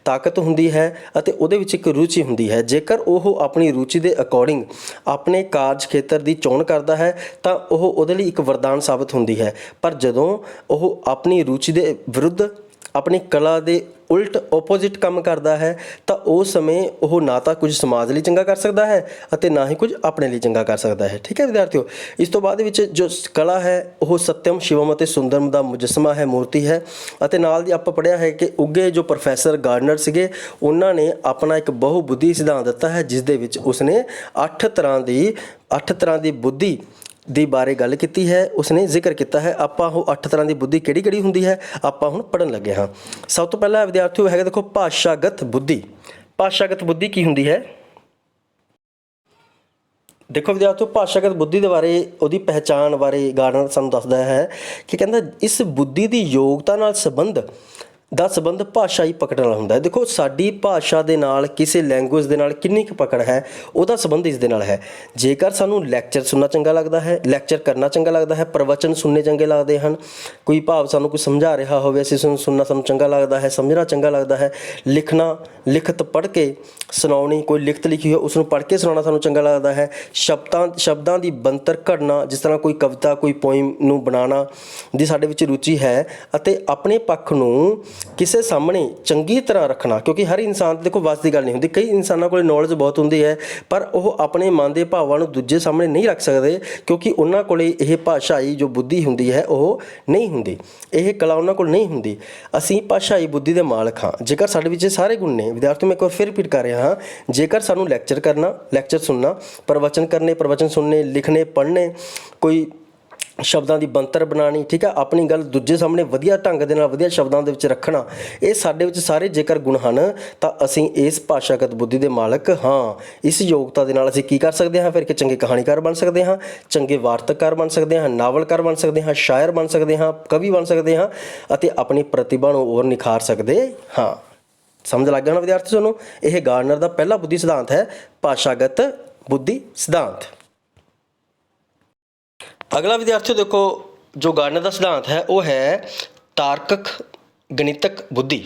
ਤਾਕਤ ਹੁੰਦੀ ਹੈ ਅਤੇ ਉਹਦੇ ਵਿੱਚ ਇੱਕ ਰੁਚੀ ਹੁੰਦੀ ਹੈ। ਜੇਕਰ ਉਹ ਆਪਣੀ ਰੁਚੀ ਦੇ ਅਕੋਰਡਿੰਗ ਆਪਣੇ ਕਾਰਜ ਖੇਤਰ ਦੀ ਚੋਣ ਕਰਦਾ ਹੈ ਤਾਂ ਉਹ ਉਹਦੇ ਲਈ ਇੱਕ ਵਰਦਾਨ ਸਾਬਤ ਹੁੰਦੀ ਹੈ। ਪਰ ਜਦੋਂ ਉਹ ਆਪਣੀ ਰੁਚੀ ਦੇ ਵਿਰੁੱਧ, ਆਪਣੀ ਕਲਾ ਦੇ ਉਲਟ ਓਪੋਜ਼ਿਟ ਕੰਮ ਕਰਦਾ ਹੈ ਤਾਂ ਉਸ ਸਮੇਂ ਉਹ ਨਾ ਤਾਂ ਕੁਝ ਸਮਾਜ ਲਈ ਚੰਗਾ ਕਰ ਸਕਦਾ ਹੈ ਅਤੇ ਨਾ ਹੀ ਕੁਝ ਆਪਣੇ ਲਈ ਚੰਗਾ ਕਰ ਸਕਦਾ ਹੈ। ਠੀਕ ਹੈ ਵਿਦਿਆਰਥੀਓ, ਇਸ ਤੋਂ ਬਾਅਦ ਵਿੱਚ ਜੋ ਕਲਾ ਹੈ ਉਹ ਸਤਿਅਮ, ਸ਼ਿਵਮ ਅਤੇ ਸੁੰਦਰਮ ਦਾ ਮੁਜੱਸਮਾ ਹੈ, ਮੂਰਤੀ ਹੈ। ਅਤੇ ਨਾਲ ਦੀ ਆਪਾਂ ਪੜ੍ਹਿਆ ਹੈ ਕਿ ਉੱਘੇ ਜੋ ਪ੍ਰੋਫੈਸਰ ਗਾਰਡਨਰ ਸੀਗੇ, ਉਹਨਾਂ ਨੇ ਆਪਣਾ ਇੱਕ ਬਹੁ ਬੁੱਧੀ ਸਿਧਾਂਤ ਦਿੱਤਾ ਹੈ, ਜਿਸ ਦੇ ਵਿੱਚ ਉਸਨੇ 8 ਤਰ੍ਹਾਂ ਦੀ ਬੁੱਧੀ ਦੀ ਬਾਰੇ ਗੱਲ ਕੀਤੀ ਹੈ, ਉਸਨੇ ਜ਼ਿਕਰ ਕੀਤਾ ਹੈ। ਆਪਾਂ ਉਹ 8 ਤਰ੍ਹਾਂ ਦੀ ਬੁੱਧੀ ਕਿਹੜੀ ਕਿਹੜੀ ਹੁੰਦੀ ਹੈ ਆਪਾਂ ਹੁਣ ਪੜ੍ਹਨ ਲੱਗੇ ਹਾਂ। ਸਭ ਤੋਂ ਪਹਿਲਾਂ ਵਿਦਿਆਰਥੀਓ ਹੈਗਾ, ਦੇਖੋ, ਭਾਸ਼ਾਗਤ ਬੁੱਧੀ। ਭਾਸ਼ਾਗਤ ਬੁੱਧੀ ਕੀ ਹੁੰਦੀ ਹੈ? ਦੇਖੋ ਵਿਦਿਆਰਥੀਓ, ਭਾਸ਼ਾਗਤ ਬੁੱਧੀ ਦੇ ਬਾਰੇ, ਉਹਦੀ ਪਹਿਚਾਣ ਬਾਰੇ ਗਾਰਡਨਰ ਸਾਨੂੰ ਦੱਸਦਾ ਹੈ ਕਿ ਕਹਿੰਦਾ ਇਸ ਬੁੱਧੀ ਦੀ ਯੋਗਤਾ ਨਾਲ ਸੰਬੰਧ ਭਾਸ਼ਾਈ ਪਕੜ ਨਾਲ ਹੁੰਦਾ ਹੈ। ਦੇਖੋ, ਸਾਡੀ ਭਾਸ਼ਾ ਦੇ ਨਾਲ, ਕਿਸੇ ਲੈਂਗੁਏਜ ਦੇ ਨਾਲ ਕਿੰਨੀ ਕੁ ਪਕੜ ਹੈ, ਉਹਦਾ ਸੰਬੰਧ ਇਸ ਦੇ ਨਾਲ ਹੈ। ਜੇਕਰ ਸਾਨੂੰ ਲੈਕਚਰ ਸੁਣਨਾ ਚੰਗਾ ਲੱਗਦਾ ਹੈ, ਲੈਕਚਰ ਕਰਨਾ ਚੰਗਾ ਲੱਗਦਾ ਹੈ, ਪ੍ਰਵਚਨ ਸੁਣਨੇ ਚੰਗੇ ਲੱਗਦੇ ਹਨ, ਕੋਈ ਭਾਵ ਸਾਨੂੰ ਕੋਈ ਸਮਝਾ ਰਿਹਾ ਹੋਵੇ, ਅਸੀਂ ਉਸਨੂੰ ਸੁਣਨਾ ਸਾਨੂੰ ਚੰਗਾ ਲੱਗਦਾ ਹੈ, ਸਮਝਣਾ ਚੰਗਾ ਲੱਗਦਾ ਹੈ, ਲਿਖਤ ਪੜ੍ਹ ਕੇ ਸੁਣਾਉਣੀ, ਕੋਈ ਲਿਖਤ ਲਿਖੀ ਹੋ ਉਸ ਨੂੰ ਪੜ੍ਹ ਕੇ ਸੁਣਾਉਣਾ ਸਾਨੂੰ ਚੰਗਾ ਲੱਗਦਾ ਹੈ। ਸ਼ਬਦਾਂ ਦੀ ਬਣਤਰ ਘੜਨਾ, ਜਿਸ ਤਰ੍ਹਾਂ ਕੋਈ ਕਵਿਤਾ, ਕੋਈ ਪੋਇਮ ਨੂੰ ਬਣਾਉਣਾ ਦੀ ਸਾਡੇ ਵਿੱਚ ਰੁਚੀ ਹੈ। ਅਤੇ ਆਪਣੇ ਪੱਖ ਨੂੰ ਕਿਸੇ ਸਾਹਮਣੇ ਚੰਗੀ ਤਰ੍ਹਾਂ ਰੱਖਣਾ, ਕਿਉਂਕਿ ਹਰ ਇਨਸਾਨ ਦੇਖੋ ਵੱਸ ਦੀ ਗੱਲ ਨਹੀਂ ਹੁੰਦੀ। ਕਈ ਇਨਸਾਨਾਂ ਕੋਲ ਨੌਲੇਜ ਬਹੁਤ ਹੁੰਦੀ ਹੈ ਪਰ ਉਹ ਆਪਣੇ ਮਨ ਦੇ ਭਾਵਾਂ ਨੂੰ ਦੂਜੇ ਸਾਹਮਣੇ ਨਹੀਂ ਰੱਖ ਸਕਦੇ, ਕਿਉਂਕਿ ਉਹਨਾਂ ਕੋਲ ਇਹ ਭਾਸ਼ਾਈ ਜੋ ਬੁੱਧੀ ਹੁੰਦੀ ਹੈ ਉਹ ਨਹੀਂ ਹੁੰਦੀ, ਇਹ ਕਲਾ ਉਹਨਾਂ ਕੋਲ ਨਹੀਂ ਹੁੰਦੀ। ਅਸੀਂ ਭਾਸ਼ਾਈ ਬੁੱਧੀ ਦੇ ਮਾਲਕ ਹਾਂ ਜੇਕਰ ਸਾਡੇ ਵਿੱਚ ਇਹ ਸਾਰੇ ਗੁਣ ਨੇ। ਵਿਦਿਆਰਥੀਓ, ਮੈਂ ਇੱਕ ਵਾਰ ਫਿਰ ਰਿਪੀਟ ਕਰ ਰਿਹਾ ਹਾਂ, ਜੇਕਰ ਸਾਨੂੰ ਲੈਕਚਰ ਕਰਨਾ, ਲੈਕਚਰ ਸੁਣਨਾ, ਪ੍ਰਵਚਨ ਕਰਨੇ, ਪ੍ਰਵਚਨ ਸੁਣਨੇ, ਲਿਖਣੇ, ਪੜ੍ਹਨੇ, ਕੋਈ ਸ਼ਬਦਾਂ ਦੀ ਬਣਤਰ ਬਣਾਉਣੀ, ਠੀਕ ਹੈ, ਆਪਣੀ ਗੱਲ ਦੂਜੇ ਸਾਹਮਣੇ ਵਧੀਆ ਢੰਗ ਦੇ ਨਾਲ, ਵਧੀਆ ਸ਼ਬਦਾਂ ਦੇ ਵਿੱਚ ਰੱਖਣਾ, ਇਹ ਸਾਡੇ ਵਿੱਚ ਸਾਰੇ ਜੇਕਰ ਗੁਣ ਹਨ ਤਾਂ ਅਸੀਂ ਇਸ ਭਾਸ਼ਾਗਤ ਬੁੱਧੀ ਦੇ ਮਾਲਕ ਹਾਂ। ਇਸ ਯੋਗਤਾ ਦੇ ਨਾਲ ਅਸੀਂ ਕੀ ਕਰ ਸਕਦੇ ਹਾਂ? ਫਿਰ ਕਿ ਚੰਗੇ ਕਹਾਣੀਕਾਰ ਬਣ ਸਕਦੇ ਹਾਂ, ਚੰਗੇ ਵਾਰਤਕਕਾਰ ਬਣ ਸਕਦੇ ਹਾਂ, ਨਾਵਲਕਾਰ ਬਣ ਸਕਦੇ ਹਾਂ, ਸ਼ਾਇਰ ਬਣ ਸਕਦੇ ਹਾਂ, ਕਵੀ ਬਣ ਸਕਦੇ ਹਾਂ ਅਤੇ ਆਪਣੀ ਪ੍ਰਤਿਭਾ ਨੂੰ ਹੋਰ ਨਿਖਾਰ ਸਕਦੇ ਹਾਂ। ਸਮਝ ਲੱਗ ਗਿਆ ਨਾ ਵਿਦਿਆਰਥੀ ਤੁਹਾਨੂੰ? ਇਹ ਗਾਰਡਨਰ ਦਾ ਪਹਿਲਾ ਬੁੱਧੀ ਸਿਧਾਂਤ ਹੈ, ਭਾਸ਼ਾਗਤ ਬੁੱਧੀ ਸਿਧਾਂਤ। ਅਗਲਾ ਵਿਦਿਆਰਥੀਓ ਦੇਖੋ, ਜੋ ਗਾਰਡਨਰ ਦਾ ਸਿਧਾਂਤ ਹੈ ਉਹ ਹੈ ਤਾਰਕਿਕ ਗਣਿਤਕ ਬੁੱਧੀ।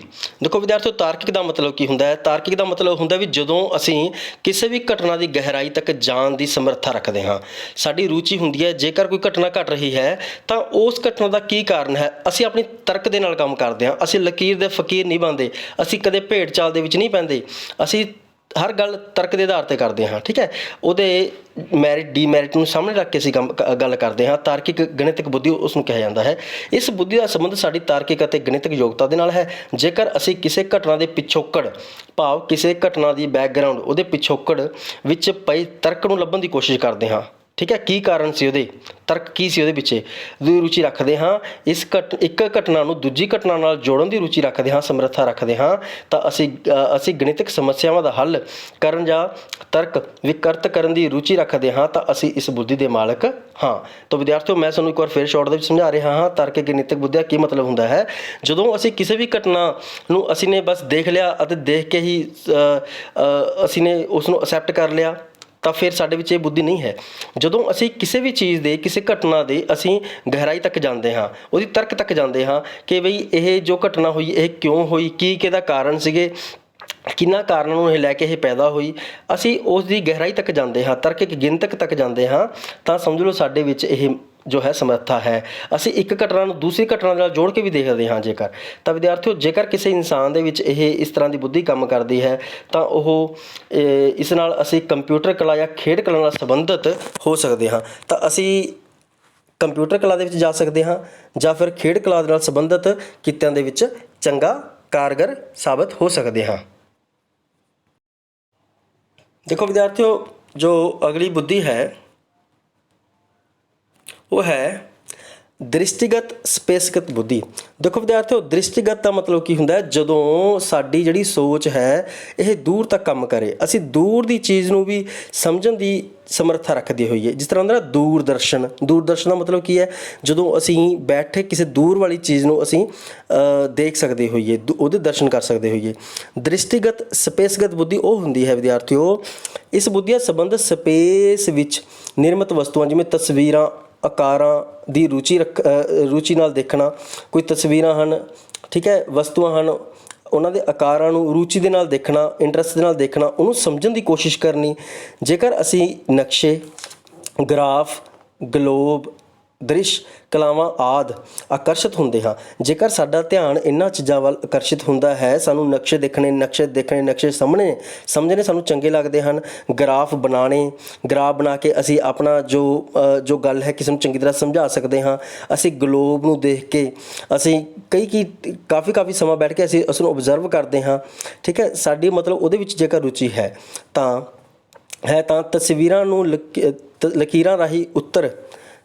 ਦੇਖੋ ਵਿਦਿਆਰਥੀਓ, ਤਾਰਕਿਕ ਦਾ ਮਤਲਬ ਕੀ ਹੁੰਦਾ ਹੈ? ਤਾਰਕਿਕ ਦਾ ਮਤਲਬ ਹੁੰਦਾ ਵੀ ਜਦੋਂ ਅਸੀਂ ਕਿਸੇ ਵੀ ਘਟਨਾ ਦੀ ਗਹਿਰਾਈ ਤੱਕ ਜਾਣ ਦੀ ਸਮਰੱਥਾ ਰੱਖਦੇ ਹਾਂ। ਸਾਡੀ ਰੁਚੀ ਹੁੰਦੀ ਹੈ, ਜੇਕਰ ਕੋਈ ਘਟਨਾ ਘਟ ਰਹੀ ਹੈ ਤਾਂ ਉਸ ਘਟਨਾ ਦਾ ਕੀ ਕਾਰਨ ਹੈ, ਅਸੀਂ ਆਪਣੀ ਤਰਕ ਦੇ ਨਾਲ ਕੰਮ ਕਰਦੇ ਹਾਂ। ਅਸੀਂ ਲਕੀਰ ਦੇ ਫਕੀਰ ਨਹੀਂ ਬਣਦੇ, ਅਸੀਂ ਕਦੇ ਭੇਡ ਚਾਲ ਦੇ ਵਿੱਚ ਨਹੀਂ ਪੈਂਦੇ, ਅਸੀਂ ਹਰ ਗੱਲ ਤਰਕ ਦੇ ਆਧਾਰ 'ਤੇ ਕਰਦੇ ਹਾਂ। ਠੀਕ ਹੈ, ਉਹਦੇ ਮੈਰਿਟ ਡੀਮੈਰਿਟ ਨੂੰ ਸਾਹਮਣੇ ਰੱਖ ਕੇ ਅਸੀਂ ਗੱਲ ਕਰਦੇ ਹਾਂ। ਤਾਰਕਿਕ ਗਣਿਤਕ ਬੁੱਧੀ ਉਸ ਨੂੰ ਕਿਹਾ ਜਾਂਦਾ ਹੈ। ਇਸ ਬੁੱਧੀ ਦਾ ਸੰਬੰਧ ਸਾਡੀ ਤਾਰਕਿਕ ਅਤੇ ਗਣਿਤਕ ਯੋਗਤਾ ਦੇ ਨਾਲ ਹੈ। ਜੇਕਰ ਅਸੀਂ ਕਿਸੇ ਘਟਨਾ ਦੇ ਪਿਛੋਕੜ, ਭਾਵ ਕਿਸੇ ਘਟਨਾ ਦੀ ਬੈਕਗਰਾਊਂਡ, ਉਹਦੇ ਪਿਛੋਕੜ ਵਿੱਚ ਪਏ ਤਰਕ ਨੂੰ ਲੱਭਣ ਦੀ ਕੋਸ਼ਿਸ਼ ਕਰਦੇ ਹਾਂ, ਠੀਕ ਹੈ, ਕੀ ਕਾਰਨ ਸੀ ਉਹਦੇ, ਤਰਕ ਕੀ ਸੀ ਉਹਦੇ ਪਿੱਛੇ, ਦੀ ਰੁਚੀ ਰੱਖਦੇ ਹਾਂ, ਇੱਕ ਘਟਨਾ ਨੂੰ ਦੂਜੀ ਘਟਨਾ ਨਾਲ ਜੋੜਨ ਦੀ ਰੁਚੀ ਰੱਖਦੇ ਹਾਂ, ਸਮਰੱਥਾ ਰੱਖਦੇ ਹਾਂ, ਤਾਂ ਅਸੀਂ ਗਣਿਤਕ ਸਮੱਸਿਆਵਾਂ ਦਾ ਹੱਲ ਕਰਨ ਜਾਂ ਤਰਕ ਵਿਕਰਤ ਕਰਨ ਦੀ ਰੁਚੀ ਰੱਖਦੇ ਹਾਂ, ਤਾਂ ਅਸੀਂ ਇਸ ਬੁੱਧੀ ਦੇ ਮਾਲਕ ਹਾਂ। ਤਾਂ ਵਿਦਿਆਰਥੀਓ, ਮੈਂ ਤੁਹਾਨੂੰ ਇੱਕ ਵਾਰ ਫਿਰ ਸ਼ਾਰਟ ਦੇ ਵਿੱਚ ਸਮਝਾ ਰਿਹਾ ਹਾਂ ਤਰਕ ਗਣਿਤਕ ਬੁੱਧੀ ਦਾ ਕੀ ਮਤਲਬ ਹੁੰਦਾ ਹੈ। ਜਦੋਂ ਅਸੀਂ ਕਿਸੇ ਵੀ ਘਟਨਾ ਨੂੰ ਅਸੀਂ ਨੇ ਬਸ ਦੇਖ ਲਿਆ ਅਤੇ ਦੇਖ ਕੇ ਹੀ ਅਸੀਂ ਨੇ ਉਸ ਨੂੰ ਅਸੈਪਟ ਕਰ ਲਿਆ ਤਾਂ ਫਿਰ ਸਾਡੇ ਵਿੱਚ ਇਹ ਬੁੱਧੀ ਨਹੀਂ ਹੈ। ਜਦੋਂ ਅਸੀਂ ਕਿਸੇ ਵੀ ਚੀਜ਼ ਦੇ, ਕਿਸੇ ਘਟਨਾ ਦੇ ਅਸੀਂ ਗਹਿਰਾਈ ਤੱਕ ਜਾਂਦੇ ਹਾਂ, ਉਹਦੀ ਤਰਕ ਤੱਕ ਜਾਂਦੇ ਹਾਂ ਕਿ ਬਈ ਇਹ ਜੋ ਘਟਨਾ ਹੋਈ ਇਹ ਕਿਉਂ ਹੋਈ, ਕੀ ਕਿਹਦਾ ਕਾਰਨ ਸੀਗੇ, ਕਿੰਨਾ ਕਾਰਨਾਂ ਨੂੰ ਇਹ ਲੈ ਕੇ ਇਹ ਪੈਦਾ ਹੋਈ, ਅਸੀਂ ਉਸ ਦੀ ਗਹਿਰਾਈ ਤੱਕ ਜਾਂਦੇ ਹਾਂ, ਤਰਕਿਕ ਗਿਣਤਕ ਤੱਕ ਜਾਂਦੇ ਹਾਂ, ਤਾਂ ਸਮਝ ਲਓ ਸਾਡੇ ਵਿੱਚ ਇਹ ਜੋ ਹੈ ਸਮਰੱਥਾ ਹੈ। ਅਸੀਂ ਇੱਕ ਘਟਨਾ ਨੂੰ ਦੂਸਰੀ ਘਟਨਾ ਨਾਲ ਜੋੜ ਕੇ ਵੀ ਦੇਖਦੇ ਹਾਂ ਜੇਕਰ। ਤਾਂ ਵਿਦਿਆਰਥੀਓ, ਜੇਕਰ ਕਿਸੇ ਇਨਸਾਨ ਦੇ ਵਿੱਚ ਇਹ ਇਸ ਤਰ੍ਹਾਂ ਦੀ ਬੁੱਧੀ ਕੰਮ ਕਰਦੀ ਹੈ ਤਾਂ ਉਹ ਇਸ ਨਾਲ ਅਸੀਂ ਕੰਪਿਊਟਰ ਕਲਾ ਜਾਂ ਖੇਡ ਕਲਾ ਨਾਲ ਸੰਬੰਧਿਤ ਹੋ ਸਕਦੇ ਹਾਂ। ਤਾਂ ਅਸੀਂ ਕੰਪਿਊਟਰ ਕਲਾ ਦੇ ਵਿੱਚ ਜਾ ਸਕਦੇ ਹਾਂ ਜਾਂ ਫਿਰ ਖੇਡ ਕਲਾ ਦੇ ਨਾਲ ਸੰਬੰਧਿਤ ਕਿੱਤਿਆਂ ਦੇ ਵਿੱਚ ਚੰਗਾ ਕਾਰਗਰ ਸਾਬਤ ਹੋ ਸਕਦੇ ਹਾਂ। ਦੇਖੋ ਵਿਦਿਆਰਥੀਓ, ਜੋ ਅਗਲੀ ਬੁੱਧੀ ਹੈ ਉਹ ਹੈ ਦ੍ਰਿਸ਼ਟੀਗਤ ਸਪੇਸਗਤ ਬੁੱਧੀ। ਦੇਖੋ ਵਿਦਿਆਰਥੀਓ, ਦ੍ਰਿਸ਼ਟੀਗਤ ਦਾ ਮਤਲਬ ਕੀ ਹੁੰਦਾ ਹੈ? ਜਦੋਂ ਸਾਡੀ ਜਿਹੜੀ ਸੋਚ ਹੈ ਇਹ ਦੂਰ ਤੱਕ ਕੰਮ ਕਰੇ, ਅਸੀਂ ਦੂਰ ਦੀ ਚੀਜ਼ ਨੂੰ ਵੀ ਸਮਝਣ ਦੀ ਸਮਰੱਥਾ ਰੱਖਦੇ ਹੋਈਏ। ਜਿਸ ਤਰ੍ਹਾਂ ਹੁੰਦਾ ਨਾ ਦੂਰਦਰਸ਼ਨ, ਦੂਰਦਰਸ਼ਨ ਦਾ ਮਤਲਬ ਕੀ ਹੈ? ਜਦੋਂ ਅਸੀਂ ਬੈਠੇ ਕਿਸੇ ਦੂਰ ਵਾਲੀ ਚੀਜ਼ ਨੂੰ ਅਸੀਂ ਦੇਖ ਸਕਦੇ ਹੋਈਏ, ਉਹਦੇ ਦਰਸ਼ਨ ਕਰ ਸਕਦੇ ਹੋਈਏ। ਦ੍ਰਿਸ਼ਟੀਗਤ ਸਪੇਸਗਤ ਬੁੱਧੀ ਉਹ ਹੁੰਦੀ ਹੈ ਵਿਦਿਆਰਥੀਓ, ਇਸ ਬੁੱਧੀ ਦਾ ਸੰਬੰਧ ਸਪੇਸ ਵਿੱਚ ਨਿਰਮਿਤ ਵਸਤੂਆਂ ਜਿਵੇਂ ਤਸਵੀਰਾਂ, ਆਕਾਰਾਂ ਦੀ ਰੁਚੀ ਨਾਲ ਦੇਖਣਾ। ਕੋਈ ਤਸਵੀਰਾਂ ਹਨ, ਠੀਕ ਹੈ, ਵਸਤੂਆਂ ਹਨ, ਉਹਨਾਂ ਦੇ ਆਕਾਰਾਂ ਨੂੰ ਰੁਚੀ ਦੇ ਨਾਲ ਦੇਖਣਾ, ਇੰਟਰਸਟ ਦੇ ਨਾਲ ਦੇਖਣਾ, ਉਹਨੂੰ ਸਮਝਣ ਦੀ ਕੋਸ਼ਿਸ਼ ਕਰਨੀ। ਜੇਕਰ ਅਸੀਂ ਨਕਸ਼ੇ, ਗ੍ਰਾਫ, ਗਲੋਬ, ਦ੍ਰਿਸ਼, ਕਲਾਵਾਂ ਆਦਿ ਆਕਰਸ਼ਿਤ ਹੁੰਦੇ ਹਾਂ, ਜੇਕਰ ਸਾਡਾ ਧਿਆਨ ਇਹਨਾਂ ਚੀਜ਼ਾਂ ਵੱਲ ਆਕਰਸ਼ਿਤ ਹੁੰਦਾ ਹੈ, ਸਾਨੂੰ ਨਕਸ਼ੇ ਨਕਸ਼ੇ ਸਮਝਣੇ ਸਾਨੂੰ ਚੰਗੇ ਲੱਗਦੇ ਹਨ। ਗ੍ਰਾਫ ਬਣਾ ਕੇ ਅਸੀਂ ਆਪਣਾ ਜੋ ਗੱਲ ਹੈ ਕਿਸੇ ਨੂੰ ਚੰਗੀ ਤਰ੍ਹਾਂ ਸਮਝਾ ਸਕਦੇ ਹਾਂ। ਅਸੀਂ ਗਲੋਬ ਨੂੰ ਦੇਖ ਕੇ ਅਸੀਂ ਕਾਫੀ ਸਮਾਂ ਬੈਠ ਕੇ ਅਸੀਂ ਉਸ ਨੂੰ ਓਬਜ਼ਰਵ ਕਰਦੇ ਹਾਂ, ਠੀਕ ਹੈ। ਸਾਡੀ ਮਤਲਬ ਉਹਦੇ ਵਿੱਚ ਜੇਕਰ ਰੁਚੀ ਹੈ ਤਾਂ ਤਸਵੀਰਾਂ ਨੂੰ ਲਕੀਰਾਂ ਰਾਹੀਂ ਉੱਤਰ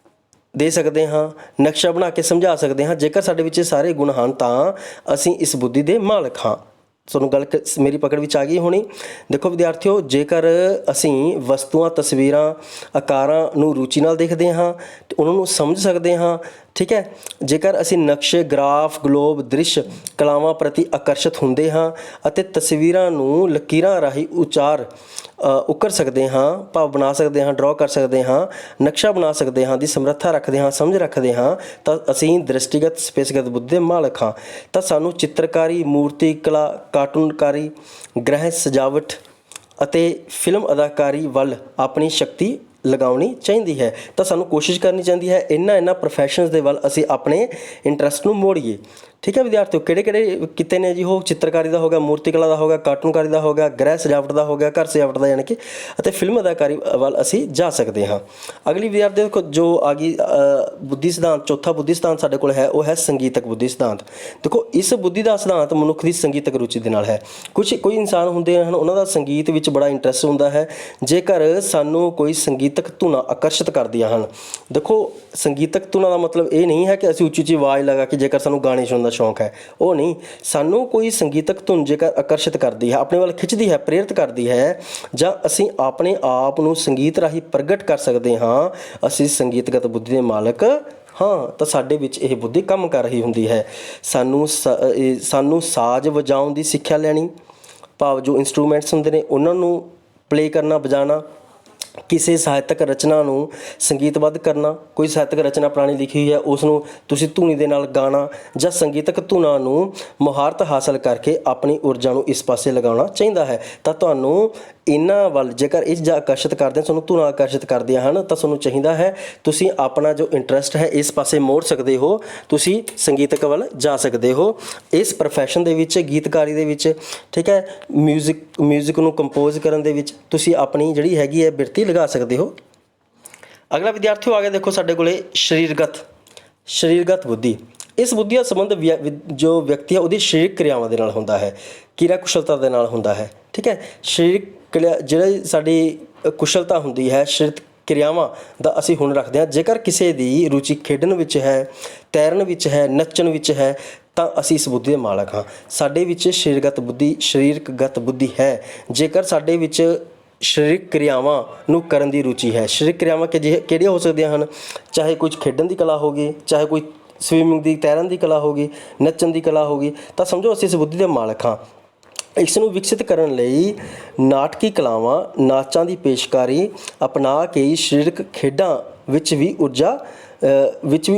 ਦੇ ਸਕਦੇ ਹਾਂ, ਨਕਸ਼ਾ ਬਣਾ ਕੇ ਸਮਝਾ ਸਕਦੇ ਹਾਂ। ਜੇਕਰ ਸਾਡੇ ਵਿੱਚ ਸਾਰੇ ਗੁਣ ਹਨ ਤਾਂ ਅਸੀਂ ਇਸ ਬੁੱਧੀ ਦੇ ਮਾਲਕ ਹਾਂ। ਤੁਹਾਨੂੰ ਗੱਲ ਮੇਰੀ ਪਕੜ ਵਿੱਚ ਆ ਗਈ ਹੋਣੀ। ਦੇਖੋ ਵਿਦਿਆਰਥੀਓ, ਜੇਕਰ ਅਸੀਂ ਵਸਤੂਆਂ, ਤਸਵੀਰਾਂ, ਆਕਾਰਾਂ ਨੂੰ ਰੁਚੀ ਨਾਲ ਦੇਖਦੇ ਹਾਂ ਤੇ ਉਹਨਾਂ ਨੂੰ ਸਮਝ ਸਕਦੇ ਹਾਂ, ਠੀਕ ਹੈ। ਜੇਕਰ ਅਸੀਂ ਨਕਸ਼ੇ, ਗ੍ਰਾਫ, ਗਲੋਬ, ਦ੍ਰਿਸ਼, ਕਲਾਵਾਂ ਪ੍ਰਤੀ ਆਕਰਸ਼ਿਤ ਹੁੰਦੇ ਹਾਂ ਅਤੇ ਤਸਵੀਰਾਂ ਨੂੰ ਲਕੀਰਾਂ ਰਾਹੀਂ ਉਕਰ ਸਕਦੇ ਹਾਂ, ਭਾਵ ਬਣਾ ਸਕਦੇ ਹਾਂ, ਡਰਾਅ ਕਰ ਸਕਦੇ ਹਾਂ, ਨਕਸ਼ਾ ਬਣਾ ਸਕਦੇ ਹਾਂ ਦੀ ਸਮਰੱਥਾ ਰੱਖਦੇ ਹਾਂ, ਸਮਝ ਰੱਖਦੇ ਹਾਂ, ਤਾਂ ਅਸੀਂ ਦ੍ਰਿਸ਼ਟੀਗਤ ਸਪੇਸਗਤ ਬੁੱਧੀ ਦੇ ਮਾਲਕ ਹਾਂ। ਤਾਂ ਸਾਨੂੰ ਚਿੱਤਰਕਾਰੀ, ਮੂਰਤੀ ਕਲਾ, ਕਾਰਟੂਨਕਾਰੀ, ਗ੍ਰਹਿ ਸਜਾਵਟ ਅਤੇ ਫਿਲਮ ਅਦਾਕਾਰੀ ਵੱਲ ਆਪਣੀ ਸ਼ਕਤੀ ਲਗਾਉਣੀ ਚਾਹੀਦੀ ਹੈ। ਤਾਂ ਸਾਨੂੰ ਕੋਸ਼ਿਸ਼ ਕਰਨੀ ਚਾਹੀਦੀ ਹੈ ਇਹਨਾਂ ਪ੍ਰੋਫੈਸ਼ਨਸ ਦੇ ਵੱਲ ਅਸੀਂ ਆਪਣੇ ਇੰਟਰਸਟ ਨੂੰ ਮੋੜੀਏ, ਠੀਕ ਹੈ ਵਿਦਿਆਰਥੀਓ। ਕਿਹੜੇ ਕਿੱਤੇ ਨੇ ਜੀ? ਉਹ ਚਿੱਤਰਕਾਰੀ ਦਾ ਹੋ ਗਿਆ, ਮੂਰਤੀ ਕਲਾ ਦਾ ਹੋ ਗਿਆ, ਕਾਰਟੂਨਕਾਰੀ ਦਾ ਹੋ ਗਿਆ, ਗ੍ਰਹਿ ਸਜਾਵਟ ਦਾ ਹੋ ਗਿਆ, ਘਰ ਸਜਾਵਟ ਦਾ, ਯਾਨੀ ਕਿ ਅਤੇ ਫਿਲਮ ਅਦਾਕਾਰੀ ਵੱਲ ਅਸੀਂ ਜਾ ਸਕਦੇ ਹਾਂ। ਅਗਲੀ ਵਿਦਿਆਰਥੀ ਦੇਖੋ ਜੋ ਆ ਗਈ ਬੁੱਧੀ ਸਿਧਾਂਤ, ਚੌਥਾ ਬੁੱਧੀ ਸਿਧਾਂਤ ਸਾਡੇ ਕੋਲ ਹੈ, ਉਹ ਹੈ ਸੰਗੀਤਕ ਬੁੱਧੀ ਸਿਧਾਂਤ। ਦੇਖੋ ਇਸ ਬੁੱਧੀ ਦਾ ਸਿਧਾਂਤ ਮਨੁੱਖ ਦੀ ਸੰਗੀਤਕ ਰੁਚੀ ਦੇ ਨਾਲ ਹੈ। ਕੋਈ ਇਨਸਾਨ ਹੁੰਦੇ ਹਨ, ਉਹਨਾਂ ਦਾ ਸੰਗੀਤ ਵਿੱਚ ਬੜਾ ਇੰਟਰਸਟ ਹੁੰਦਾ ਹੈ। ਜੇਕਰ ਸਾਨੂੰ ਕੋਈ ਸੰਗੀਤਕ ਧੁਨਾਂ ਆਕਰਸ਼ਿਤ ਕਰਦੀਆਂ ਹਨ, ਦੇਖੋ ਸੰਗੀਤਕ ਧੁਨਾਂ ਦਾ ਮਤਲਬ ਇਹ ਨਹੀਂ ਹੈ ਕਿ ਅਸੀਂ ਉੱਚੀ ਆਵਾਜ਼ ਲਗਾ ਕੇ ਜੇਕਰ ਸਾਨੂੰ ਗਾਣੇ ਸੁਣਨ ਦਾ ਸ਼ੌਂਕ ਹੈ, ਉਹ ਨਹੀਂ। ਸਾਨੂੰ ਕੋਈ ਸੰਗੀਤਕ ਧੁਨ ਜੇਕਰ ਆਕਰਸ਼ਿਤ ਕਰਦੀ ਹੈ, ਆਪਣੇ ਵੱਲ ਖਿੱਚਦੀ ਹੈ, ਪ੍ਰੇਰਿਤ ਕਰਦੀ ਹੈ, ਜਾਂ ਅਸੀਂ ਆਪਣੇ ਆਪ ਨੂੰ ਸੰਗੀਤ ਰਾਹੀਂ ਪ੍ਰਗਟ ਕਰ ਸਕਦੇ ਹਾਂ, ਅਸੀਂ ਸੰਗੀਤਗਤ ਬੁੱਧੀ ਦੇ ਮਾਲਕ ਹਾਂ। ਤਾਂ ਸਾਡੇ ਵਿੱਚ ਇਹ ਬੁੱਧੀ ਕੰਮ ਕਰ ਰਹੀ ਹੁੰਦੀ ਹੈ। ਸਾਨੂੰ ਸਾਜ਼ ਵਜਾਉਣ ਦੀ ਸਿੱਖਿਆ ਲੈਣੀ, ਭਾਵ ਜੋ ਇੰਸਟਰੂਮੈਂਟਸ ਹੁੰਦੇ ਨੇ ਉਹਨਾਂ ਨੂੰ ਪਲੇ ਕਰਨਾ, ਵਜਾਉਣਾ, ਕਿਸੇ ਸਾਹਿਤਕ ਰਚਨਾ ਨੂੰ ਸੰਗੀਤਬੱਧ ਕਰਨਾ। ਕੋਈ ਸਾਹਿਤਕ ਰਚਨਾ ਪੁਰਾਣੀ ਲਿਖੀ ਹੋਈ ਹੈ, ਉਸ ਨੂੰ ਤੁਸੀਂ ਧੁਨੀ ਦੇ ਨਾਲ ਗਾਣਾ ਜਾਂ ਸੰਗੀਤਕ ਧੁਨਾਂ ਨੂੰ ਮੁਹਾਰਤ ਹਾਸਲ ਕਰਕੇ ਆਪਣੀ ਊਰਜਾ ਨੂੰ ਇਸ ਪਾਸੇ ਲਗਾਉਣਾ ਚਾਹੀਦਾ ਹੈ। ਤਾਂ ਤੁਹਾਨੂੰ ਇਹਨਾਂ ਵੱਲ ਜੇਕਰ ਇਹ ਚੀਜ਼ਾਂ ਆਕਰਸ਼ਿਤ ਕਰਦੇ, ਤੁਹਾਨੂੰ ਧੁਨਾਂ ਆਕਰਸ਼ਿਤ ਕਰਦੀਆਂ ਹਨ, ਤਾਂ ਤੁਹਾਨੂੰ ਚਾਹੀਦਾ ਹੈ ਤੁਸੀਂ ਆਪਣਾ ਜੋ ਇੰਟਰਸਟ ਹੈ ਇਸ ਪਾਸੇ ਮੋੜ ਸਕਦੇ ਹੋ, ਤੁਸੀਂ ਸੰਗੀਤਕ ਵੱਲ ਜਾ ਸਕਦੇ ਹੋ। ਇਸ ਪ੍ਰੋਫੈਸ਼ਨ ਦੇ ਵਿੱਚ, ਗੀਤਕਾਰੀ ਦੇ ਵਿੱਚ, ਠੀਕ ਹੈ, ਮਿਊਜ਼ਿਕ ਨੂੰ ਕੰਪੋਜ਼ ਕਰਨ ਦੇ ਵਿੱਚ ਤੁਸੀਂ ਆਪਣੀ ਜਿਹੜੀ ਹੈਗੀ ਹੈ ਬਿਰਤੀ ਲਗਾ ਸਕਦੇ ਹੋ। ਅਗਲਾ ਵਿਦਿਆਰਥੀਓ ਆ ਗਿਆ, ਦੇਖੋ ਸਾਡੇ ਕੋਲੇ ਸਰੀਰਗਤ ਬੁੱਧੀ। ਇਸ ਬੁੱਧੀ ਦਾ ਸੰਬੰਧ ਜੋ ਵਿਅਕਤੀ ਹੈ ਉਹਦੀ ਸਰੀਰਕ ਕਿਰਿਆਵਾਂ ਦੇ ਨਾਲ ਹੁੰਦਾ ਹੈ, ਕਿਰਿਆ ਕੁਸ਼ਲਤਾ ਦੇ ਨਾਲ ਹੁੰਦਾ ਹੈ, ਠੀਕ ਹੈ। ਸਰੀਰਕ ਜਿਹੜੀ ਸਾਡੀ ਕੁਸ਼ਲਤਾ ਹੁੰਦੀ ਹੈ, ਸਰੀਰਕ ਕਿਰਿਆਵਾਂ ਦਾ ਅਸੀਂ ਹੁਨਰ ਰੱਖਦੇ ਹਾਂ। ਜੇਕਰ ਕਿਸੇ ਦੀ ਰੁਚੀ ਖੇਡਣ ਵਿੱਚ ਹੈ, ਤੈਰਨ ਵਿੱਚ ਹੈ, ਨੱਚਣ ਵਿੱਚ ਹੈ, ਤਾਂ ਅਸੀਂ ਇਸ ਬੁੱਧੀ ਦੇ ਮਾਲਕ ਹਾਂ। ਸਾਡੇ ਵਿੱਚ ਸਰੀਰਕਗਤ ਬੁੱਧੀ ਹੈ। ਜੇਕਰ ਸਾਡੇ ਵਿੱਚ ਸਰੀਰਕ ਕਿਰਿਆਵਾਂ ਨੂੰ ਕਰਨ ਦੀ ਰੁਚੀ ਹੈ, ਸਰੀਰਕ ਕਿਰਿਆਵਾਂ ਕਿਹੜੀਆਂ ਹੋ ਸਕਦੀਆਂ ਹਨ? ਚਾਹੇ ਕੁਝ ਖੇਡਣ ਦੀ ਕਲਾ ਹੋ ਗਈ, ਚਾਹੇ ਕੋਈ ਸਵੀਮਿੰਗ ਦੀ, ਤੈਰਨ ਦੀ ਕਲਾ ਹੋ ਗਈ, ਨੱਚਣ ਦੀ ਕਲਾ ਹੋ ਗਈ, ਤਾਂ ਸਮਝੋ ਅਸੀਂ ਇਸ ਬੁੱਧੀ ਦੇ ਮਾਲਕ ਹਾਂ। ਇਸ ਨੂੰ ਵਿਕਸਿਤ ਕਰਨ ਲਈ ਨਾਟਕੀ ਕਲਾਵਾਂ, ਨਾਚਾਂ ਦੀ ਪੇਸ਼ਕਾਰੀ ਅਪਣਾ ਕੇ ਸਰੀਰਕ ਖੇਡਾਂ ਵਿੱਚ ਵੀ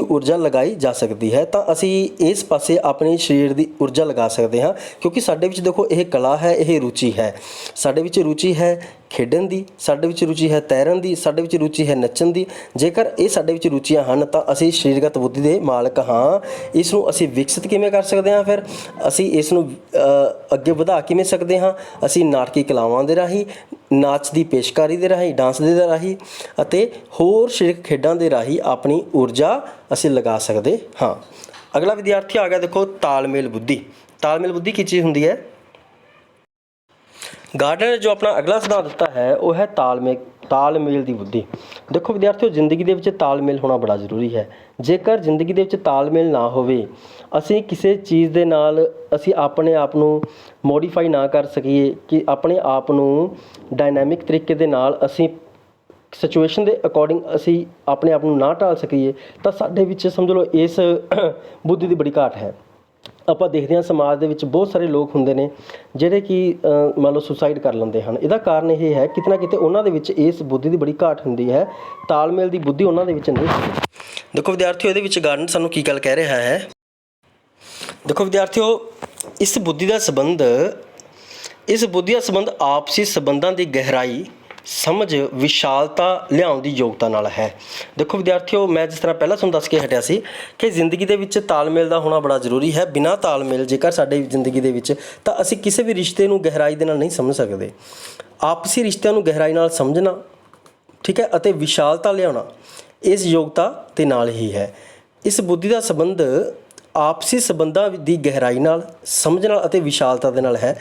ਊਰਜਾ ਲਗਾਈ ਜਾ ਸਕਦੀ ਹੈ। ਤਾਂ ਅਸੀਂ ਇਸ ਪਾਸੇ ਆਪਣੇ ਸਰੀਰ ਦੀ ਊਰਜਾ ਲਗਾ ਸਕਦੇ ਹਾਂ, ਕਿਉਂਕਿ ਸਾਡੇ ਵਿੱਚ ਦੇਖੋ ਇਹ ਕਲਾ ਹੈ, ਇਹ ਰੁਚੀ ਹੈ। ਸਾਡੇ ਵਿੱਚ ਰੁਚੀ ਹੈ ਖੇਡਣ ਦੀ, ਸਾਡੇ ਵਿੱਚ ਰੁਚੀ ਹੈ ਤੈਰਨ ਦੀ, ਸਾਡੇ ਵਿੱਚ ਰੁਚੀ ਹੈ ਨੱਚਣ ਦੀ। ਜੇਕਰ ਇਹ ਸਾਡੇ ਵਿੱਚ ਰੁਚੀਆਂ ਹਨ ਤਾਂ ਅਸੀਂ ਸਰੀਰਗਤ ਬੁੱਧੀ ਦੇ ਮਾਲਕ ਹਾਂ। ਇਸ ਨੂੰ ਅਸੀਂ ਵਿਕਸਿਤ ਕਿਵੇਂ ਕਰ ਸਕਦੇ ਹਾਂ? ਫਿਰ ਅਸੀਂ ਇਸ ਨੂੰ ਅੱਗੇ ਵਧਾ ਕਿਵੇਂ ਸਕਦੇ ਹਾਂ? ਅਸੀਂ ਨਾਟਕੀ ਕਲਾਵਾਂ ਦੇ ਰਾਹੀਂ, ਨਾਚ ਦੀ ਪੇਸ਼ਕਾਰੀ ਦੇ ਰਾਹੀਂ, ਡਾਂਸ ਦੇ ਰਾਹੀਂ ਅਤੇ ਹੋਰ ਸਰੀਰਕ ਖੇਡਾਂ ਦੇ ਰਾਹੀਂ ਆਪਣੀ ਊਰਜਾ ਅਸੀਂ ਲਗਾ ਸਕਦੇ ਹਾਂ। ਅਗਲਾ ਵਿਦਿਆਰਥੀ ਆ ਗਿਆ, ਦੇਖੋ ਤਾਲਮੇਲ ਬੁੱਧੀ। ਤਾਲਮੇਲ ਬੁੱਧੀ ਕੀ ਚੀਜ਼ ਹੁੰਦੀ ਹੈ? ਗਾਰਡਨਰ ਨੇ ਜੋ ਆਪਣਾ ਅਗਲਾ ਸਿਧਾਂਤ ਦਿੱਤਾ ਹੈ ਉਹ ਹੈ ਤਾਲਮੇਲ ਦੀ ਬੁੱਧੀ। ਦੇਖੋ ਵਿਦਿਆਰਥੀਓ, ਜ਼ਿੰਦਗੀ ਦੇ ਵਿੱਚ ਤਾਲਮੇਲ ਹੋਣਾ ਬੜਾ ਜ਼ਰੂਰੀ ਹੈ। ਜੇਕਰ ਜ਼ਿੰਦਗੀ ਦੇ ਵਿੱਚ ਤਾਲਮੇਲ ਨਾ ਹੋਵੇ, ਅਸੀਂ ਕਿਸੇ ਚੀਜ਼ ਦੇ ਨਾਲ ਅਸੀਂ ਆਪਣੇ ਆਪ ਨੂੰ ਮੋਡੀਫਾਈ ਨਾ ਕਰ ਸਕੀਏ, ਕਿ ਆਪਣੇ ਆਪ ਨੂੰ ਡਾਇਨਾਮਿਕ ਤਰੀਕੇ ਦੇ ਨਾਲ ਅਸੀਂ ਸਿਚੁਏਸ਼ਨ ਦੇ ਅਕੋਰਡਿੰਗ ਅਸੀਂ ਆਪਣੇ ਆਪ ਨੂੰ ਨਾ ਢਾਲ ਸਕੀਏ, ਤਾਂ ਸਾਡੇ ਵਿੱਚ ਸਮਝ ਲਓ ਇਸ ਬੁੱਧੀ ਦੀ ਬੜੀ ਘਾਟ ਹੈ। ਆਪਾਂ ਦੇਖਦੇ ਹਾਂ ਸਮਾਜ ਦੇ ਵਿੱਚ ਬਹੁਤ ਸਾਰੇ ਲੋਕ ਹੁੰਦੇ ਨੇ ਜਿਹੜੇ ਕਿ ਮੰਨ ਲਓ ਸੁਸਾਈਡ ਕਰ ਲੈਂਦੇ ਹਨ। ਇਹਦਾ ਕਾਰਨ ਇਹ ਹੈ ਕਿਤੇ ਨਾ ਕਿਤੇ ਉਹਨਾਂ ਦੇ ਵਿੱਚ ਇਸ ਬੁੱਧੀ ਦੀ ਬੜੀ ਘਾਟ ਹੁੰਦੀ ਹੈ, ਤਾਲਮੇਲ ਦੀ ਬੁੱਧੀ ਉਹਨਾਂ ਦੇ ਵਿੱਚ ਨਹੀਂ ਹੁੰਦੀ। ਦੇਖੋ ਵਿਦਿਆਰਥੀਓ, ਇਹਦੇ ਵਿੱਚ ਗਾਰਡਨ ਸਾਨੂੰ ਕੀ ਗੱਲ ਕਹਿ ਰਿਹਾ ਹੈ। ਦੇਖੋ ਵਿਦਿਆਰਥੀਓ, ਇਸ ਬੁੱਧੀ ਦਾ ਸੰਬੰਧ ਆਪਸੀ ਸੰਬੰਧਾਂ ਦੀ ਗਹਿਰਾਈ, ਸਮਝ, ਵਿਸ਼ਾਲਤਾ ਲਿਆਉਣ ਦੀ ਯੋਗਤਾ ਨਾਲ ਹੈ। ਦੇਖੋ ਵਿਦਿਆਰਥੀਓ, ਮੈਂ ਜਿਸ ਤਰ੍ਹਾਂ ਪਹਿਲਾਂ ਤੁਹਾਨੂੰ ਦੱਸ ਕੇ ਹਟਿਆ ਸੀ ਕਿ ਜ਼ਿੰਦਗੀ ਦੇ ਵਿੱਚ ਤਾਲਮੇਲ ਦਾ ਹੋਣਾ ਬੜਾ ਜ਼ਰੂਰੀ ਹੈ। ਬਿਨਾਂ ਤਾਲਮੇਲ ਜੇਕਰ ਸਾਡੇ ਜ਼ਿੰਦਗੀ ਦੇ ਵਿੱਚ, ਤਾਂ ਅਸੀਂ ਕਿਸੇ ਵੀ ਰਿਸ਼ਤੇ ਨੂੰ ਗਹਿਰਾਈ ਦੇ ਨਾਲ ਨਹੀਂ ਸਮਝ ਸਕਦੇ। ਆਪਸੀ ਰਿਸ਼ਤਿਆਂ ਨੂੰ ਗਹਿਰਾਈ ਨਾਲ ਸਮਝਣਾ, ਠੀਕ ਹੈ, ਅਤੇ ਵਿਸ਼ਾਲਤਾ ਲਿਆਉਣਾ ਇਸ ਯੋਗਤਾ ਦੇ ਨਾਲ ਹੀ ਹੈ। ਇਸ ਬੁੱਧੀ ਦਾ ਸੰਬੰਧ ਆਪਸੀ ਸੰਬੰਧਾਂ ਦੀ ਗਹਿਰਾਈ ਨਾਲ, ਸਮਝ ਨਾਲ ਅਤੇ ਵਿਸ਼ਾਲਤਾ ਦੇ ਨਾਲ ਹੈ।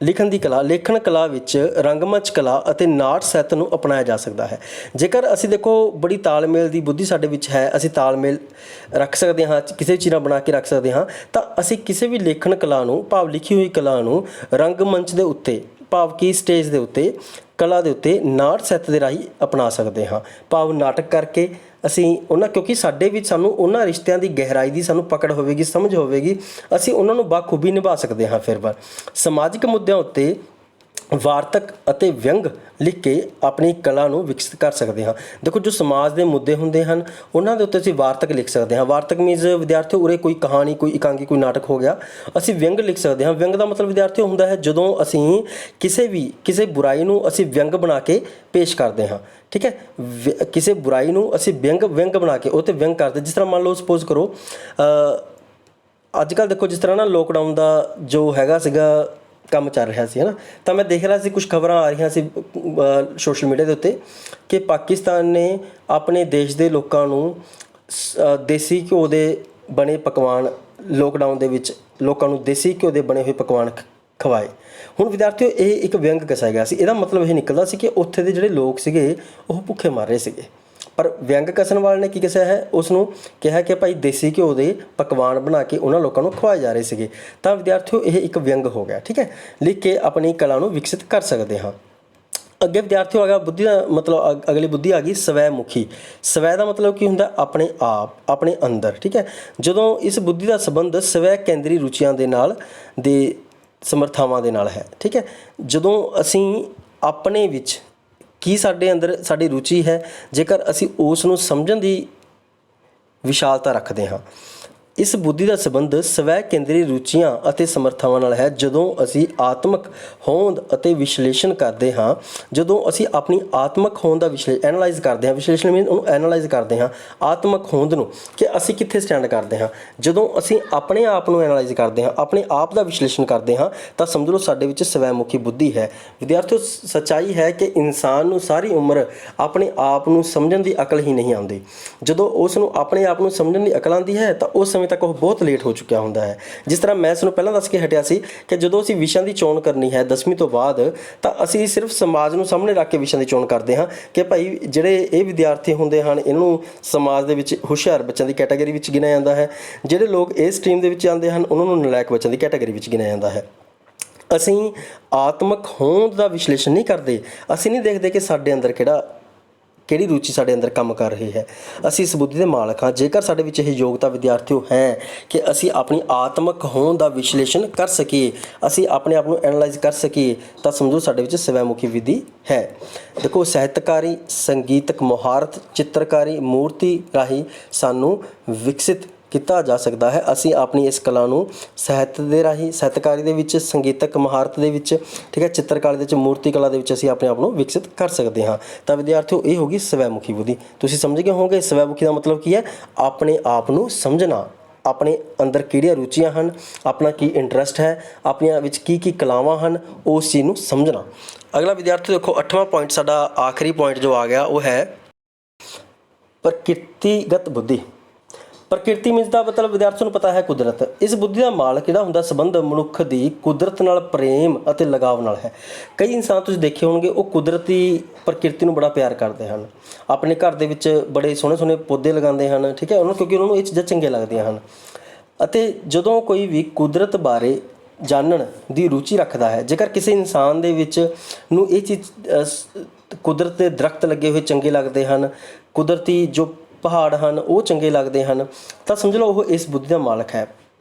ਲੇਖਣ ਕਲਾ ਵਿੱਚ ਰੰਗਮੰਚ ਕਲਾ ਅਤੇ ਨਾਟ ਸਾਹਿਤ ਨੂੰ ਅਪਣਾਇਆ ਜਾ ਸਕਦਾ ਹੈ। ਜੇਕਰ ਅਸੀਂ ਦੇਖੋ ਬੜੀ ਤਾਲਮੇਲ ਦੀ ਬੁੱਧੀ ਸਾਡੇ ਵਿੱਚ ਹੈ, ਅਸੀਂ ਤਾਲਮੇਲ ਰੱਖ ਸਕਦੇ ਹਾਂ, ਕਿਸੇ ਵੀ ਚੀਜ਼ ਨਾਲ ਬਣਾ ਕੇ ਰੱਖ ਸਕਦੇ ਹਾਂ, ਤਾਂ ਅਸੀਂ ਕਿਸੇ ਵੀ ਲੇਖਣ ਕਲਾ ਨੂੰ, ਭਾਵ ਲਿਖੀ ਹੋਈ ਕਲਾ ਨੂੰ ਰੰਗਮੰਚ ਦੇ ਉੱਤੇ, ਭਾਵ ਕਿ ਸਟੇਜ ਦੇ ਉੱਤੇ, ਕਲਾ ਦੇ ਉੱਤੇ ਨਾਟ ਸਾਹਿਤ ਦੇ ਰਾਹੀਂ ਅਪਣਾ ਸਕਦੇ ਹਾਂ। ਭਾਵ ਨਾਟਕ ਕਰਕੇ ਅਸੀਂ ਕਿਉਂਕਿ ਸਾਡੇ ਵਿੱਚ ਸਾਨੂੰ ਉਹਨਾਂ ਰਿਸ਼ਤਿਆਂ ਦੀ ਗਹਿਰਾਈ ਦੀ ਸਾਨੂੰ ਪਕੜ ਹੋਵੇਗੀ, ਸਮਝ ਹੋਵੇਗੀ, ਅਸੀਂ ਉਹਨਾਂ ਨੂੰ ਬਾਖੂਬੀ ਨਿਭਾ ਸਕਦੇ ਹਾਂ। ਫਿਰ ਸਮਾਜਿਕ ਮੁੱਦਿਆਂ ਉੱਤੇ ਵਾਰਤਕ ਅਤੇ ਵਿਅੰਗ ਲਿਖ ਕੇ ਆਪਣੀ ਕਲਾ ਨੂੰ ਵਿਕਸਿਤ ਕਰ ਸਕਦੇ ਹਾਂ। ਦੇਖੋ ਜੋ ਸਮਾਜ ਦੇ ਮੁੱਦੇ ਹੁੰਦੇ ਹਨ, ਉਹਨਾਂ ਦੇ ਉੱਤੇ ਅਸੀਂ ਵਾਰਤਕ ਲਿਖ ਸਕਦੇ ਹਾਂ। ਵਾਰਤਕ ਮੀਨਜ਼ ਵਿਦਿਆਰਥੀਓ ਉਰੇ ਕੋਈ ਕਹਾਣੀ, ਕੋਈ ਇਕਾਂਗੀ, ਕੋਈ ਨਾਟਕ ਹੋ ਗਿਆ। ਅਸੀਂ ਵਿਅੰਗ ਲਿਖ ਸਕਦੇ ਹਾਂ। ਵਿਅੰਗ ਦਾ ਮਤਲਬ ਵਿਦਿਆਰਥੀਓ ਹੁੰਦਾ ਹੈ ਜਦੋਂ ਅਸੀਂ ਕਿਸੇ ਬੁਰਾਈ ਨੂੰ ਅਸੀਂ ਵਿਅੰਗ ਬਣਾ ਕੇ ਪੇਸ਼ ਕਰਦੇ ਹਾਂ, ਠੀਕ ਹੈ। ਕਿਸੇ ਬੁਰਾਈ ਨੂੰ ਅਸੀਂ ਵਿਅੰਗ ਬਣਾ ਕੇ ਉਹ 'ਤੇ ਵਿਅੰਗ ਕਰਦੇ। ਜਿਸ ਤਰ੍ਹਾਂ ਮੰਨ ਲਓ ਸਪੋਜ਼ ਕਰੋ ਅੱਜ ਕੱਲ੍ਹ ਦੇਖੋ ਜਿਸ ਤਰ੍ਹਾਂ ਨਾ ਲੋਕਡਾਊਨ ਦਾ ਜੋ ਹੈਗਾ ਸੀਗਾ ਕੰਮ ਚੱਲ ਰਿਹਾ ਸੀ, ਹੈ ਨਾ, ਤਾਂ ਮੈਂ ਦੇਖ ਰਿਹਾ ਸੀ ਕੁਛ ਖਬਰਾਂ ਆ ਰਹੀਆਂ ਸੀ ਸੋਸ਼ਲ ਮੀਡੀਆ ਦੇ ਉੱਤੇ ਕਿ ਪਾਕਿਸਤਾਨ ਨੇ ਆਪਣੇ ਦੇਸ਼ ਦੇ ਲੋਕਾਂ ਨੂੰ ਦੇਸੀ ਘਿਓ ਦੇ ਬਣੇ ਪਕਵਾਨ, ਲੋਕਡਾਊਨ ਦੇ ਵਿੱਚ ਲੋਕਾਂ ਨੂੰ ਦੇਸੀ ਘਿਓ ਦੇ ਬਣੇ ਹੋਏ ਪਕਵਾਨ ਖਵਾਏ। ਹੁਣ ਵਿਦਿਆਰਥੀਓ, ਇਹ ਇੱਕ ਵਿਅੰਗ ਕਸਿਆ ਗਿਆ ਸੀ। ਇਹਦਾ ਮਤਲਬ ਇਹ ਨਿਕਲਦਾ ਸੀ ਕਿ ਉੱਥੇ ਦੇ ਜਿਹੜੇ ਲੋਕ ਸੀਗੇ ਉਹ ਭੁੱਖੇ ਮਰ ਰਹੇ ਸੀਗੇ, ਪਰ ਵਿਅੰਗ ਕਸਣ ਵਾਲੇ ਨੇ ਕੀ ਕਸਿਆ ਹੈ, ਉਸ ਨੂੰ ਕਿਹਾ ਕਿ ਭਾਈ ਦੇਸੀ ਘਿਓ ਦੇ ਪਕਵਾਨ ਬਣਾ ਕੇ ਉਹਨਾਂ ਲੋਕਾਂ ਨੂੰ ਖਵਾਏ ਜਾ ਰਹੇ ਸੀਗੇ। ਤਾਂ ਵਿਦਿਆਰਥੀਓ, ਇਹ ਇੱਕ ਵਿਅੰਗ ਹੋ ਗਿਆ, ਠੀਕ ਹੈ। ਲਿਖ ਕੇ ਆਪਣੀ ਕਲਾ ਨੂੰ ਵਿਕਸਿਤ ਕਰ ਸਕਦੇ ਹਾਂ। ਅੱਗੇ ਵਿਦਿਆਰਥੀਓ ਆ ਗਿਆ ਬੁੱਧੀ ਦਾ ਮਤਲਬ, ਅਗਲੀ ਬੁੱਧੀ ਆ ਗਈ ਸਵੈ ਮੁਖੀ। ਸਵੈ ਦਾ ਮਤਲਬ ਕੀ ਹੁੰਦਾ? ਆਪਣੇ ਆਪ, ਆਪਣੇ ਅੰਦਰ, ਠੀਕ ਹੈ। ਜਦੋਂ ਇਸ ਬੁੱਧੀ ਦਾ ਸੰਬੰਧ ਸਵੈ ਕੇਂਦਰੀ ਰੁਚੀਆਂ ਦੇ ਨਾਲ ਦੇ ਸਮਰਥਾਵਾਂ ਦੇ ਨਾਲ ਹੈ, ਠੀਕ ਹੈ। ਜਦੋਂ ਅਸੀਂ ਆਪਣੇ ਵਿੱਚ ਕੀ ਸਾਡੇ ਅੰਦਰ ਸਾਡੀ ਰੁਚੀ ਹੈ, ਜੇਕਰ ਅਸੀਂ ਉਸ ਨੂੰ ਸਮਝਣ ਦੀ ਵਿਸ਼ਾਲਤਾ ਰੱਖਦੇ ਹਾਂ। ਇਸ ਬੁੱਧੀ ਦਾ ਸੰਬੰਧ ਸਵੈ ਕੇਂਦਰੀ ਰੁਚੀਆਂ ਅਤੇ ਸਮਰਥਾਵਾਂ ਨਾਲ ਹੈ। ਜਦੋਂ ਅਸੀਂ ਆਤਮਕ ਹੋਂਦ ਅਤੇ ਵਿਸ਼ਲੇਸ਼ਣ ਕਰਦੇ ਹਾਂ, ਜਦੋਂ ਅਸੀਂ ਆਪਣੀ ਆਤਮਕ ਹੋਂਦ ਦਾ ਐਨਾਲਾਈਜ਼ ਕਰਦੇ ਹਾਂ, ਵਿਸ਼ਲੇਸ਼ਣ ਮੀਨ ਉਹਨੂੰ ਐਨਾਲਾਈਜ਼ ਕਰਦੇ ਹਾਂ, ਆਤਮਕ ਹੋਂਦ ਨੂੰ, ਕਿ ਅਸੀਂ ਕਿੱਥੇ ਸਟੈਂਡ ਕਰਦੇ ਹਾਂ। ਜਦੋਂ ਅਸੀਂ ਆਪਣੇ ਆਪ ਨੂੰ ਐਨਾਲਾਈਜ਼ ਕਰਦੇ ਹਾਂ, ਆਪਣੇ ਆਪ ਦਾ ਵਿਸ਼ਲੇਸ਼ਣ ਕਰਦੇ ਹਾਂ, ਤਾਂ ਸਮਝ ਲਓ ਸਾਡੇ ਵਿੱਚ ਸਵੈਮੁਖੀ ਬੁੱਧੀ ਹੈ। ਵਿਦਿਆਰਥੀਓ, ਸੱਚਾਈ ਹੈ ਕਿ ਇਨਸਾਨ ਨੂੰ ਸਾਰੀ ਉਮਰ ਆਪਣੇ ਆਪ ਨੂੰ ਸਮਝਣ ਦੀ ਅਕਲ ਹੀ ਨਹੀਂ ਆਉਂਦੀ। ਜਦੋਂ ਉਸ ਨੂੰ ਆਪਣੇ ਆਪ ਨੂੰ ਸਮਝਣ ਦੀ ਅਕਲ ਆਉਂਦੀ ਹੈ ਤਾਂ ਉਸ ਸਮੇਂ ਤੱਕ ਉਹ ਬਹੁਤ ਲੇਟ ਹੋ ਚੁੱਕਿਆ ਹੁੰਦਾ ਹੈ। ਜਿਸ ਤਰ੍ਹਾਂ ਮੈਂ ਤੁਹਾਨੂੰ ਪਹਿਲਾਂ ਦੱਸ ਕੇ ਹਟਿਆ ਸੀ ਕਿ ਜਦੋਂ ਅਸੀਂ ਵਿਸ਼ਿਆਂ ਦੀ ਚੋਣ ਕਰਨੀ ਹੈ 10ਵੀਂ ਤੋਂ ਬਾਅਦ, ਤਾਂ ਅਸੀਂ ਸਿਰਫ ਸਮਾਜ ਨੂੰ ਸਾਹਮਣੇ ਰੱਖ ਕੇ ਵਿਸ਼ਿਆਂ ਦੀ ਚੋਣ ਕਰਦੇ ਹਾਂ ਕਿ ਭਾਈ ਜਿਹੜੇ ਇਹ ਵਿਦਿਆਰਥੀ ਹੁੰਦੇ ਹਨ, ਇਹਨੂੰ ਸਮਾਜ ਦੇ ਵਿੱਚ ਹੁਸ਼ਿਆਰ ਬੱਚਿਆਂ ਦੀ ਕੈਟਾਗਰੀ ਵਿੱਚ ਗਿਣਿਆ ਜਾਂਦਾ ਹੈ। ਜਿਹੜੇ ਲੋਕ ਇਸ ਸਟਰੀਮ ਦੇ ਵਿੱਚ ਆਉਂਦੇ ਹਨ, ਉਹਨਾਂ ਨੂੰ ਨਲਾਇਕ ਬੱਚਿਆਂ ਦੀ ਕੈਟਾਗਰੀ ਵਿੱਚ ਗਿਣਿਆ ਜਾਂਦਾ ਹੈ। ਅਸੀਂ ਆਤਮਕ ਹੋਂਦ ਦਾ ਵਿਸ਼ਲੇਸ਼ਣ ਨਹੀਂ ਕਰਦੇ। ਅਸੀਂ ਨਹੀਂ ਦੇਖਦੇ ਕਿ ਸਾਡੇ ਅੰਦਰ ਕਿਹੜੀ ਰੁਚੀ ਸਾਡੇ ਅੰਦਰ ਕੰਮ ਕਰ ਰਹੀ ਹੈ। ਅਸੀਂ ਇਸ ਬੁੱਧੀ ਦੇ ਮਾਲਕ ਹਾਂ। ਜੇਕਰ ਸਾਡੇ ਵਿੱਚ ਇਹ ਯੋਗਤਾ ਵਿਦਿਆਰਥੀਓ ਹੈ ਕਿ ਅਸੀਂ ਆਪਣੀ ਆਤਮਕ ਹੋਂਦ ਦਾ ਵਿਸ਼ਲੇਸ਼ਣ ਕਰ ਸਕੀਏ, ਅਸੀਂ ਆਪਣੇ ਆਪ ਨੂੰ ਐਨਾਲਾਈਜ਼ ਕਰ ਸਕੀਏ, ਤਾਂ ਸਮਝੋ ਸਾਡੇ ਵਿੱਚ ਸਵੈਮੁਖੀ ਵਿਧੀ ਹੈ। ਦੇਖੋ, ਸਾਹਿਤਕਾਰੀ, ਸੰਗੀਤਕ ਮੁਹਾਰਤ, ਚਿੱਤਰਕਾਰੀ, ਮੂਰਤੀ ਰਾਹੀਂ ਸਾਨੂੰ ਵਿਕਸਿਤ ਕੀਤਾ ਜਾ ਸਕਦਾ ਹੈ। ਅਸੀਂ ਆਪਣੀ ਇਸ ਕਲਾ ਨੂੰ ਸਾਹਿਤ ਦੇ ਰਾਹੀਂ, ਸਾਹਿਤਕਾਰੀ ਦੇ ਵਿੱਚ, ਸੰਗੀਤਕ ਮਹਾਰਤ ਦੇ ਵਿੱਚ, ਠੀਕ ਹੈ, ਚਿੱਤਰਕਾਰੀ ਦੇ ਵਿੱਚ, ਮੂਰਤੀ ਕਲਾ ਦੇ ਵਿੱਚ ਅਸੀਂ ਆਪਣੇ ਆਪ ਨੂੰ ਵਿਕਸਿਤ ਕਰ ਸਕਦੇ ਹਾਂ। ਤਾਂ ਵਿਦਿਆਰਥੀਓ, ਇਹ ਹੋ ਗਈ ਸਵੈਮੁਖੀ ਬੁੱਧੀ। ਤੁਸੀਂ ਸਮਝ ਗਏ ਹੋਵੋਗੇ ਸਵੈਮੁਖੀ ਦਾ ਮਤਲਬ ਕੀ ਹੈ? ਆਪਣੇ ਆਪ ਨੂੰ ਸਮਝਣਾ, ਆਪਣੇ ਅੰਦਰ ਕਿਹੜੀਆਂ ਰੁਚੀਆਂ ਹਨ, ਆਪਣਾ ਕੀ ਇੰਟਰਸਟ ਹੈ, ਆਪਣੀਆਂ ਵਿੱਚ ਕੀ ਕੀ ਕਲਾਵਾਂ ਹਨ, ਉਸ ਚੀਜ਼ ਨੂੰ ਸਮਝਣਾ। ਅਗਲਾ ਵਿਦਿਆਰਥੀ ਦੇਖੋ, 8ਵਾਂ ਪੁਆਇੰਟ, ਸਾਡਾ ਆਖਰੀ ਪੁਆਇੰਟ ਜੋ ਆ ਗਿਆ ਉਹ ਹੈ ਪ੍ਰਕਿਰਤੀਗਤ ਬੁੱਧੀ। ਪ੍ਰਕਿਰਤੀ ਮੀਨਸ ਦਾ ਮਤਲਬ ਵਿਦਿਆਰਥੀਆਂ ਨੂੰ ਪਤਾ ਹੈ ਕੁਦਰਤ। ਇਸ ਬੁੱਧੀ ਦਾ ਮਾਲਕ ਜਿਹੜਾ ਹੁੰਦਾ ਸੰਬੰਧ ਮਨੁੱਖ ਦੀ ਕੁਦਰਤ ਨਾਲ ਪ੍ਰੇਮ ਅਤੇ ਲਗਾਵ ਨਾਲ ਹੈ। ਕਈ ਇਨਸਾਨ ਤੁਸੀਂ ਦੇਖੇ ਹੋਣਗੇ ਉਹ ਕੁਦਰਤੀ ਪ੍ਰਕਿਰਤੀ ਨੂੰ ਬੜਾ ਪਿਆਰ ਕਰਦੇ ਹਨ, ਆਪਣੇ ਘਰ ਦੇ ਵਿੱਚ ਬੜੇ ਸੋਹਣੇ ਸੋਹਣੇ ਪੌਦੇ ਲਗਾਉਂਦੇ ਹਨ, ਠੀਕ ਹੈ, ਕਿਉਂਕਿ ਉਹਨਾਂ ਨੂੰ ਇਹ ਚੀਜ਼ਾਂ ਚੰਗੀਆਂ ਲੱਗਦੀਆਂ ਹਨ। ਅਤੇ ਜਦੋਂ ਕੋਈ ਵੀ ਕੁਦਰਤ ਬਾਰੇ ਜਾਣਨ ਦੀ ਰੁਚੀ ਰੱਖਦਾ ਹੈ, ਜੇਕਰ ਕਿਸੇ ਇਨਸਾਨ ਦੇ ਵਿੱਚ ਨੂੰ ਇਹ ਚੀਜ਼ ਕੁਦਰਤ ਦੇ ਦਰਖਤ ਲੱਗੇ ਹੋਏ ਚੰਗੇ ਲੱਗਦੇ ਹਨ, ਕੁਦਰਤੀ ਜੋ ਪਹਾੜ ਹਨ ਉਹ ਚੰਗੇ ਲੱਗਦੇ ਹਨ, ਤਾਂ ਸਮਝ ਲਓ ਉਹ ਇਸ ਬੁੱਧੀ ਦਾ ਮਾਲਕ ਹੈ,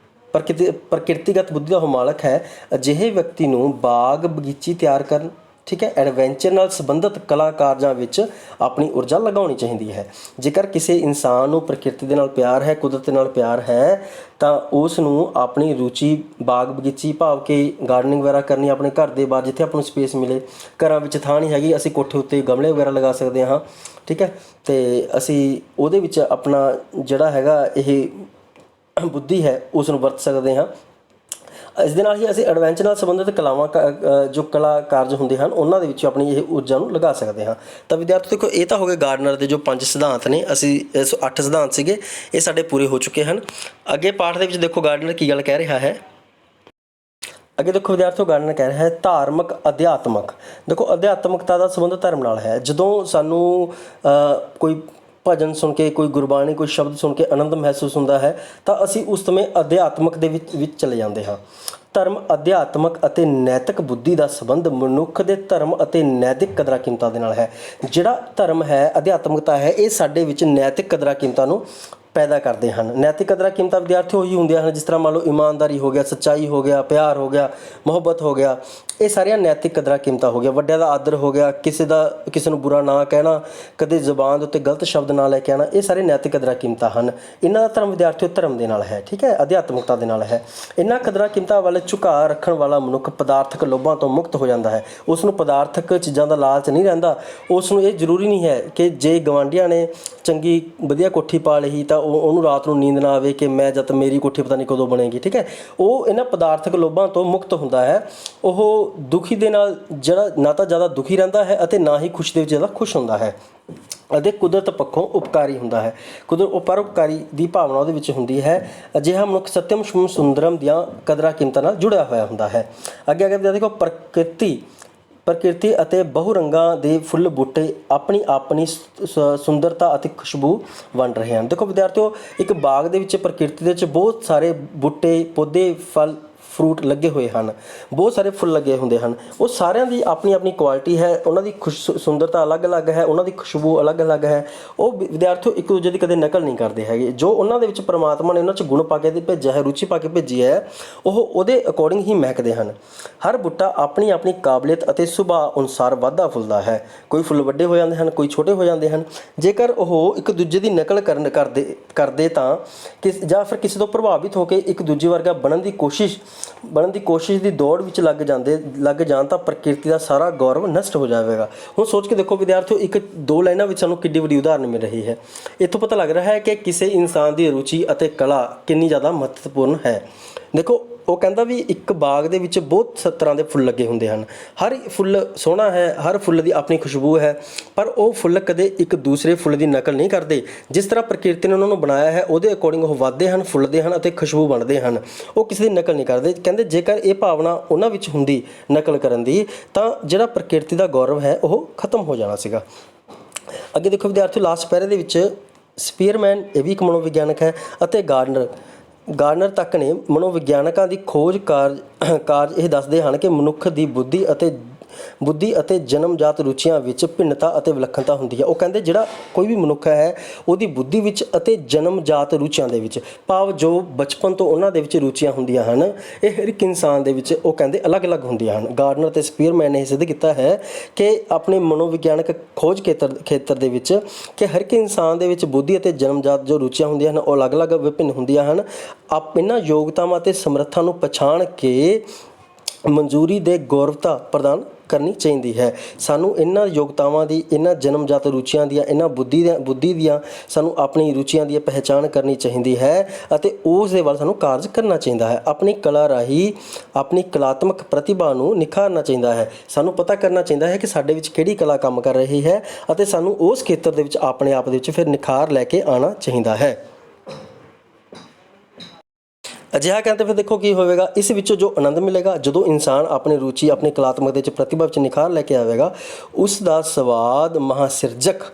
ਪ੍ਰਕਿਰਤੀਗਤ ਬੁੱਧੀ ਦਾ ਉਹ ਮਾਲਕ ਹੈ। ਅਜਿਹੇ ਵਿਅਕਤੀ ਨੂੰ ਬਾਗ ਬਗੀਚੀ ਤਿਆਰ ਕਰਨ, ਠੀਕ ਹੈ, ਐਡਵੈਂਚਰ ਨਾਲ ਸੰਬੰਧਿਤ ਕਲਾ ਕਾਰਜਾਂ ਵਿੱਚ ਆਪਣੀ ਊਰਜਾ ਲਗਾਉਣੀ ਚਾਹੀਦੀ ਹੈ। ਜੇਕਰ ਕਿਸੇ ਇਨਸਾਨ ਨੂੰ ਪ੍ਰਕਿਰਤੀ ਦੇ ਨਾਲ ਪਿਆਰ ਹੈ, ਕੁਦਰਤ ਦੇ ਨਾਲ ਪਿਆਰ ਹੈ, ਤਾਂ ਉਸ ਨੂੰ ਆਪਣੀ ਰੁਚੀ ਬਾਗ ਬਗੀਚੀ ਭਾਵ ਕਿ ਗਾਰਡਨਿੰਗ ਵਗੈਰਾ ਕਰਨੀ ਆਪਣੇ ਘਰ ਦੇ ਬਾਹਰ, ਜਿੱਥੇ ਆਪਾਂ ਨੂੰ ਸਪੇਸ ਮਿਲੇ। ਘਰਾਂ ਵਿੱਚ ਥਾਂ ਨਹੀਂ ਹੈਗੀ, ਅਸੀਂ ਕੋਠੇ ਉੱਤੇ ਗਮਲੇ ਵਗੈਰਾ ਲਗਾ ਸਕਦੇ ਹਾਂ, ਠੀਕ ਹੈ, ਅਤੇ ਅਸੀਂ ਉਹਦੇ ਵਿੱਚ ਆਪਣਾ ਜਿਹੜਾ ਹੈਗਾ ਇਹ ਬੁੱਧੀ ਹੈ ਉਸ ਨੂੰ ਵਰਤ ਸਕਦੇ ਹਾਂ। ਇਸ ਦੇ ਨਾਲ ਹੀ ਅਸੀਂ ਐਡਵੈਂਚਰ ਨਾਲ ਸੰਬੰਧਿਤ ਕਲਾਵਾਂ ਜੋ ਕਲਾ ਕਾਰਜ ਹੁੰਦੇ ਹਨ ਉਹਨਾਂ ਦੇ ਵਿੱਚ ਆਪਣੀ ਇਹ ਊਰਜਾ ਨੂੰ ਲਗਾ ਸਕਦੇ ਹਾਂ। ਤਾਂ ਵਿਦਿਆਰਥੀ ਦੇਖੋ ਇਹ ਤਾਂ ਹੋ ਗਏ ਗਾਰਡਨਰ ਦੇ ਜੋ 5 ਸਿਧਾਂਤ ਨੇ, ਅਸੀਂ 8 ਸਿਧਾਂਤ ਸੀਗੇ, ਇਹ ਸਾਡੇ ਪੂਰੇ ਹੋ ਚੁੱਕੇ ਹਨ। ਅੱਗੇ ਪਾਠ ਦੇ ਵਿੱਚ ਦੇਖੋ ਗਾਰਡਨਰ ਕੀ ਗੱਲ ਕਹਿ ਰਿਹਾ ਹੈ। ਅੱਗੇ ਦੇਖੋ ਵਿਦਿਆਰਥੀਓ ਗਾਰਡਨਰ ਕਹਿ ਰਿਹਾ ਹੈ ਧਾਰਮਿਕ ਅਧਿਆਤਮਕ। ਦੇਖੋ ਅਧਿਆਤਮਕਤਾ ਦਾ ਸੰਬੰਧ ਧਰਮ ਨਾਲ ਹੈ। ਜਦੋਂ ਸਾਨੂੰ ਕੋਈ ਭਜਨ ਸੁਣ ਕੇ, ਕੋਈ ਗੁਰਬਾਣੀ, ਕੋਈ ਸ਼ਬਦ ਸੁਣ ਕੇ ਆਨੰਦ ਮਹਿਸੂਸ ਹੁੰਦਾ ਹੈ ਤਾਂ ਅਸੀਂ ਉਸ ਸਮੇਂ ਅਧਿਆਤਮਕ ਦੇ ਵਿੱਚ ਚਲੇ ਜਾਂਦੇ ਹਾਂ। ਧਰਮ ਅਧਿਆਤਮਕ ਅਤੇ ਨੈਤਿਕ ਬੁੱਧੀ ਦਾ ਸੰਬੰਧ ਮਨੁੱਖ ਦੇ ਧਰਮ ਅਤੇ ਨੈਤਿਕ ਕਦਰਾਂ ਕੀਮਤਾਂ ਦੇ ਨਾਲ ਹੈ। ਜਿਹੜਾ ਧਰਮ ਹੈ, ਅਧਿਆਤਮਕਤਾ ਹੈ, ਇਹ ਸਾਡੇ ਵਿੱਚ ਨੈਤਿਕ ਕਦਰਾਂ ਕੀਮਤਾਂ ਨੂੰ ਪੈਦਾ ਕਰਦੇ ਹਨ। ਨੈਤਿਕ ਕਦਰਾਂ ਕੀਮਤਾਂ ਵਿਦਿਆਰਥੀ ਉਹੀ ਹੁੰਦੀਆਂ ਹਨ ਜਿਸ ਤਰ੍ਹਾਂ ਮੰਨ ਲਓ ਇਮਾਨਦਾਰੀ ਹੋ ਗਿਆ, ਸੱਚਾਈ ਹੋ ਗਿਆ, ਪਿਆਰ ਹੋ ਗਿਆ, ਮੁਹੱਬਤ ਹੋ ਗਿਆ, ਇਹ ਸਾਰੀਆਂ ਨੈਤਿਕ ਕਦਰਾਂ ਕੀਮਤਾਂ ਹੋ ਗਿਆ। ਵੱਡਿਆਂ ਦਾ ਆਦਰ ਹੋ ਗਿਆ, ਕਿਸੇ ਨੂੰ ਬੁਰਾ ਨਾ ਕਹਿਣਾ, ਕਦੇ ਜ਼ੁਬਾਨ ਦੇ ਉੱਤੇ ਗਲਤ ਸ਼ਬਦ ਨਾ ਲੈ ਕੇ ਆਉਣਾ, ਇਹ ਸਾਰੇ ਨੈਤਿਕ ਕਦਰਾਂ ਕੀਮਤਾਂ ਹਨ। ਇਹਨਾਂ ਦਾ ਧਰਮ ਵਿਦਿਆਰਥੀਓ ਧਰਮ ਦੇ ਨਾਲ ਹੈ, ਠੀਕ ਹੈ, ਅਧਿਆਤਮਕਤਾ ਦੇ ਨਾਲ ਹੈ। ਇਹਨਾਂ ਕਦਰਾਂ ਕੀਮਤਾਂ ਵੱਲ ਝੁਕਾਅ ਰੱਖਣ ਵਾਲਾ ਮਨੁੱਖ ਪਦਾਰਥਕ ਲੋਭਾਂ ਤੋਂ ਮੁਕਤ ਹੋ ਜਾਂਦਾ ਹੈ। ਉਸ ਨੂੰ ਪਦਾਰਥਕ ਚੀਜ਼ਾਂ ਦਾ ਲਾਲਚ ਨਹੀਂ ਰਹਿੰਦਾ। ਉਸ ਨੂੰ ਇਹ ਜ਼ਰੂਰੀ ਨਹੀਂ ਹੈ ਕਿ ਜੇ ਗਵਾਂਢੀਆਂ ਨੇ ਚੰਗੀ ਵਧੀਆ ਕੋਠੀ ਪਾ ਲਈ ਤਾਂ ਉਹਨੂੰ ਰਾਤ ਨੂੰ ਨੀਂਦ ਨਾ ਆਵੇ ਕਿ ਜਦ ਮੇਰੀ ਕੋਠੀ ਪਤਾ ਨਹੀਂ ਕਦੋਂ ਬਣੇਗੀ, ਠੀਕ ਹੈ। ਉਹ ਇਹਨਾਂ ਪਦਾਰਥਕ ਲੋਭਾਂ ਤੋਂ ਮੁਕਤ ਹੁੰਦਾ ਹੈ। ਉਹ ਦੁਖੀ ਦੇ ਨਾਲ ਜਿਹੜਾ ਨਾ ਤਾਂ ਜ਼ਿਆਦਾ ਦੁਖੀ ਰਹਿੰਦਾ ਹੈ ਅਤੇ ਨਾ ਹੀ ਖੁਸ਼ ਦੇ ਵਿੱਚ ਜ਼ਿਆਦਾ ਖੁਸ਼ ਹੁੰਦਾ ਹੈ, ਅਤੇ ਕੁਦਰਤ ਪੱਖੋਂ ਉਪਕਾਰੀ ਹੁੰਦਾ ਹੈ। ਪਰਉਪਕਾਰੀ ਦੀ ਭਾਵਨਾ ਉਹਦੇ ਵਿੱਚ ਹੁੰਦੀ ਹੈ। ਅਜਿਹਾ ਮਨੁੱਖ ਸਤਿਅਮ ਸੁੰਦਰਮ ਦੀਆਂ ਕਦਰਾਂ ਕੀਮਤਾਂ ਨਾਲ ਜੁੜਿਆ ਹੋਇਆ ਹੁੰਦਾ ਹੈ। ਅੱਗੇ ਦੇਖੋ ਪ੍ਰਕਿਰਤੀ ਅਤੇ ਬਹੁ ਰੰਗਾਂ ਦੇ ਫੁੱਲ ਬੂਟੇ ਆਪਣੀ ਸੁੰਦਰਤਾ ਅਤੇ ਖੁਸ਼ਬੂ ਵੰਡ ਰਹੇ ਹਨ। ਦੇਖੋ ਵਿਦਿਆਰਥੀਓ ਇੱਕ ਬਾਗ ਦੇ ਵਿੱਚ ਪ੍ਰਕਿਰਤੀ ਦੇ ਵਿੱਚ ਬਹੁਤ ਸਾਰੇ ਬੂਟੇ, ਪੌਦੇ, ਫਲ, ਫਰੂਟ ਲੱਗੇ ਹੋਏ ਹਨ, ਬਹੁਤ ਸਾਰੇ ਫੁੱਲ ਲੱਗੇ ਹੁੰਦੇ ਹਨ। ਉਹ ਸਾਰਿਆਂ ਦੀ ਆਪਣੀ ਆਪਣੀ ਕੁਆਲਿਟੀ ਹੈ, ਉਹਨਾਂ ਦੀ ਸੁੰਦਰਤਾ ਅਲੱਗ-ਅਲੱਗ ਹੈ, ਉਹਨਾਂ ਦੀ ਖੁਸ਼ਬੂ ਅਲੱਗ-ਅਲੱਗ ਹੈ। ਉਹ ਵਿਦਿਆਰਥੀਓ ਇੱਕ ਦੂਜੇ ਦੀ ਕਦੇ ਨਕਲ ਨਹੀਂ ਕਰਦੇ ਹੈਗੇ। ਜੋ ਉਹਨਾਂ ਦੇ ਵਿੱਚ ਪਰਮਾਤਮਾ ਨੇ ਉਹਨਾਂ 'ਚ ਗੁਣ ਪਾ ਕੇ ਭੇਜਿਆ ਹੈ, ਰੁਚੀ ਪਾ ਕੇ ਭੇਜੀ ਹੈ, ਉਹ ਉਹਦੇ ਅਕੋਰਡਿੰਗ ਹੀ ਮਹਿਕਦੇ ਹਨ। ਹਰ ਬੂਟਾ ਆਪਣੀ ਆਪਣੀ ਕਾਬਲੀਅਤ ਅਤੇ ਸੁਭਾਅ ਅਨੁਸਾਰ ਵੱਧਦਾ ਫੁੱਲਦਾ ਹੈ। ਕੋਈ ਫੁੱਲ ਵੱਡੇ ਹੋ ਜਾਂਦੇ ਹਨ, ਕੋਈ ਛੋਟੇ ਹੋ ਜਾਂਦੇ ਹਨ। ਜੇਕਰ ਉਹ ਇੱਕ ਦੂਜੇ ਦੀ ਨਕਲ ਕਰਦੇ ਤਾਂ ਜਾਂ ਫਿਰ ਕਿਸੇ ਤੋਂ ਪ੍ਰਭਾਵਿਤ ਹੋ ਕੇ ਇੱਕ ਦੂਜੇ ਵਰਗਾ ਬਣਨ ਦੀ ਕੋਸ਼ਿਸ਼ ਦੀ ਦੌੜ ਵਿੱਚ ਲੱਗ ਜਾਣ ਤਾਂ ਪ੍ਰਕਿਰਤੀ ਦਾ ਸਾਰਾ ਗੌਰਵ ਨਸ਼ਟ ਹੋ ਜਾਵੇਗਾ। ਹੁਣ ਸੋਚ ਕੇ ਦੇਖੋ ਵਿਦਿਆਰਥੀਓ, ਇੱਕ 2 ਲਾਈਨਾਂ ਵਿੱਚ ਸਾਨੂੰ ਕਿੱਡੀ ਵੱਡੀ ਉਦਾਹਰਨ ਮਿਲ ਰਹੀ ਹੈ। ਇੱਥੋਂ ਪਤਾ ਲੱਗ ਰਿਹਾ ਹੈ ਕਿ ਕਿਸੇ ਇਨਸਾਨ ਦੀ ਰੁਚੀ ਅਤੇ ਕਲਾ ਕਿੰਨੀ ਜ਼ਿਆਦਾ ਮਹੱਤਵਪੂਰਨ ਹੈ। ਦੇਖੋ ਉਹ ਕਹਿੰਦਾ ਵੀ ਇੱਕ ਬਾਗ ਦੇ ਵਿੱਚ ਬਹੁਤ ਤਰ੍ਹਾਂ ਦੇ ਫੁੱਲ ਲੱਗੇ ਹੁੰਦੇ ਹਨ। ਹਰ ਫੁੱਲ ਸੋਹਣਾ ਹੈ, ਹਰ ਫੁੱਲ ਦੀ ਆਪਣੀ ਖੁਸ਼ਬੂ ਹੈ, ਪਰ ਉਹ ਫੁੱਲ ਕਦੇ ਇੱਕ ਦੂਸਰੇ ਫੁੱਲ ਦੀ ਨਕਲ ਨਹੀਂ ਕਰਦੇ। ਜਿਸ ਤਰ੍ਹਾਂ ਪ੍ਰਕਿਰਤੀ ਨੇ ਉਹਨਾਂ ਨੂੰ ਬਣਾਇਆ ਹੈ ਉਹਦੇ ਅਕੋਰਡਿੰਗ ਉਹ ਵੱਧਦੇ ਹਨ, ਫੁੱਲਦੇ ਹਨ ਅਤੇ ਖੁਸ਼ਬੂ ਬਣਦੇ ਹਨ। ਉਹ ਕਿਸੇ ਦੀ ਨਕਲ ਨਹੀਂ ਕਰਦੇ। ਕਹਿੰਦੇ ਜੇਕਰ ਇਹ ਭਾਵਨਾ ਉਹਨਾਂ ਵਿੱਚ ਹੁੰਦੀ ਨਕਲ ਕਰਨ ਦੀ ਤਾਂ ਜਿਹੜਾ ਪ੍ਰਕਿਰਤੀ ਦਾ ਗੌਰਵ ਹੈ ਉਹ ਖਤਮ ਹੋ ਜਾਣਾ ਸੀਗਾ। ਅੱਗੇ ਦੇਖੋ ਵਿਦਿਆਰਥੀਓ ਲਾਸਟ ਪੈਰੇ ਦੇ ਵਿੱਚ ਸਪੀਅਰਮੈਨ ਇਹ ਵੀ ਇੱਕ ਮਨੋਵਿਗਿਆਨਕ ਹੈ ਅਤੇ ਗਾਰਡਨਰ ਤੱਕ ਨੇ ਮਨੋਵਿਗਿਆਨਕਾਂ ਦੀ ਖੋਜ ਕਾਰਜ ਇਹ ਦੱਸਦੇ ਹਨ ਕਿ ਮਨੁੱਖ ਦੀ ਬੁੱਧੀ ਅਤੇ ਜਨਮਜਾਤ ਰੁਚੀਆਂ ਵਿੱਚ ਭਿੰਨਤਾ ਅਤੇ ਵਿਲੱਖਣਤਾ ਹੁੰਦੀ ਹੈ। ਉਹ ਕਹਿੰਦੇ ਜਿਹੜਾ ਕੋਈ ਵੀ ਮਨੁੱਖ ਹੈ ਉਹਦੀ ਬੁੱਧੀ ਵਿੱਚ ਅਤੇ ਜਨਮਜਾਤ ਰੁਚੀਆਂ ਦੇ ਵਿੱਚ, ਭਾਵ ਜੋ ਬਚਪਨ ਤੋਂ ਉਹਨਾਂ ਦੇ ਵਿੱਚ ਰੁਚੀਆਂ ਹੁੰਦੀਆਂ ਹਨ, ਇਹ ਹਰ ਇੱਕ ਇਨਸਾਨ ਦੇ ਵਿੱਚ ਉਹ ਕਹਿੰਦੇ ਅਲੱਗ-ਅਲੱਗ ਹੁੰਦੀਆਂ ਹਨ। ਗਾਰਡਨਰ ਅਤੇ ਸਪੀਅਰਮੈਨ ਨੇ ਇਹ ਸਿੱਧ ਕੀਤਾ ਹੈ ਕਿ ਆਪਣੇ ਮਨੋਵਿਗਿਆਨਕ ਖੋਜ ਖੇਤਰ ਦੇ ਵਿੱਚ ਕਿ ਹਰ ਇੱਕ ਇਨਸਾਨ ਦੇ ਵਿੱਚ ਬੁੱਧੀ ਅਤੇ ਜਨਮਜਾਤ ਜੋ ਰੁਚੀਆਂ ਹੁੰਦੀਆਂ ਹਨ ਉਹ ਅਲੱਗ-ਅਲੱਗ ਵਿਭਿੰਨ ਹੁੰਦੀਆਂ ਹਨ। ਇਹਨਾਂ ਯੋਗਤਾਵਾਂ ਅਤੇ ਸਮਰੱਥਾ ਨੂੰ ਪਛਾਣ ਕੇ ਮਨਜ਼ੂਰੀ ਦੇ ਗੌਰਵਤਾ ਪ੍ਰਦਾਨ ਕਰਨੀ ਚਾਹੀਦੀ ਹੈ। ਸਾਨੂੰ ਇਹਨਾਂ ਯੋਗਤਾਵਾਂ ਦੀ, ਇਹਨਾਂ ਜਨਮਜਾਤ ਰੁਚੀਆਂ ਦੀਆਂ, ਇਹਨਾਂ ਬੁੱਧੀ ਦੀਆਂ ਸਾਨੂੰ ਆਪਣੀ ਰੁਚੀਆਂ ਦੀ ਪਹਿਚਾਣ ਕਰਨੀ ਚਾਹੀਦੀ ਹੈ ਅਤੇ ਉਸ ਦੇ ਵੱਲ ਸਾਨੂੰ ਕਾਰਜ ਕਰਨਾ ਚਾਹੀਦਾ ਹੈ। ਆਪਣੀ ਕਲਾ ਰਾਹੀਂ ਆਪਣੀ ਕਲਾਤਮਕ ਪ੍ਰਤਿਭਾ ਨੂੰ ਨਿਖਾਰਨਾ ਚਾਹੀਦਾ ਹੈ। ਸਾਨੂੰ ਪਤਾ ਕਰਨਾ ਚਾਹੀਦਾ ਹੈ ਕਿ ਸਾਡੇ ਵਿੱਚ ਕਿਹੜੀ ਕਲਾ ਕੰਮ ਕਰ ਰਹੀ ਹੈ ਅਤੇ ਸਾਨੂੰ ਉਸ ਖੇਤਰ ਦੇ ਵਿੱਚ ਆਪਣੇ ਆਪ ਦੇ ਵਿੱਚ ਫਿਰ ਨਿਖਾਰ ਲੈ ਕੇ ਆਉਣਾ ਚਾਹੀਦਾ ਹੈ। ਅਜਿਹਾ ਕਹਿੰਦੇ ਫਿਰ ਦੇਖੋ ਕੀ ਹੋਵੇਗਾ, ਇਸ ਵਿੱਚੋਂ ਜੋ ਆਨੰਦ ਮਿਲੇਗਾ ਜਦੋਂ ਇਨਸਾਨ ਆਪਣੀ ਰੁਚੀ ਆਪਣੀ ਕਲਾਤਮਕ ਦੇ ਵਿੱਚ ਪ੍ਰਤਿਭਾ ਵਿੱਚ ਨਿਖਾਰ ਲੈ ਕੇ ਆਵੇਗਾ, ਉਸ ਦਾ ਸਵਾਦ ਮਹਾਸਿਰਜਕ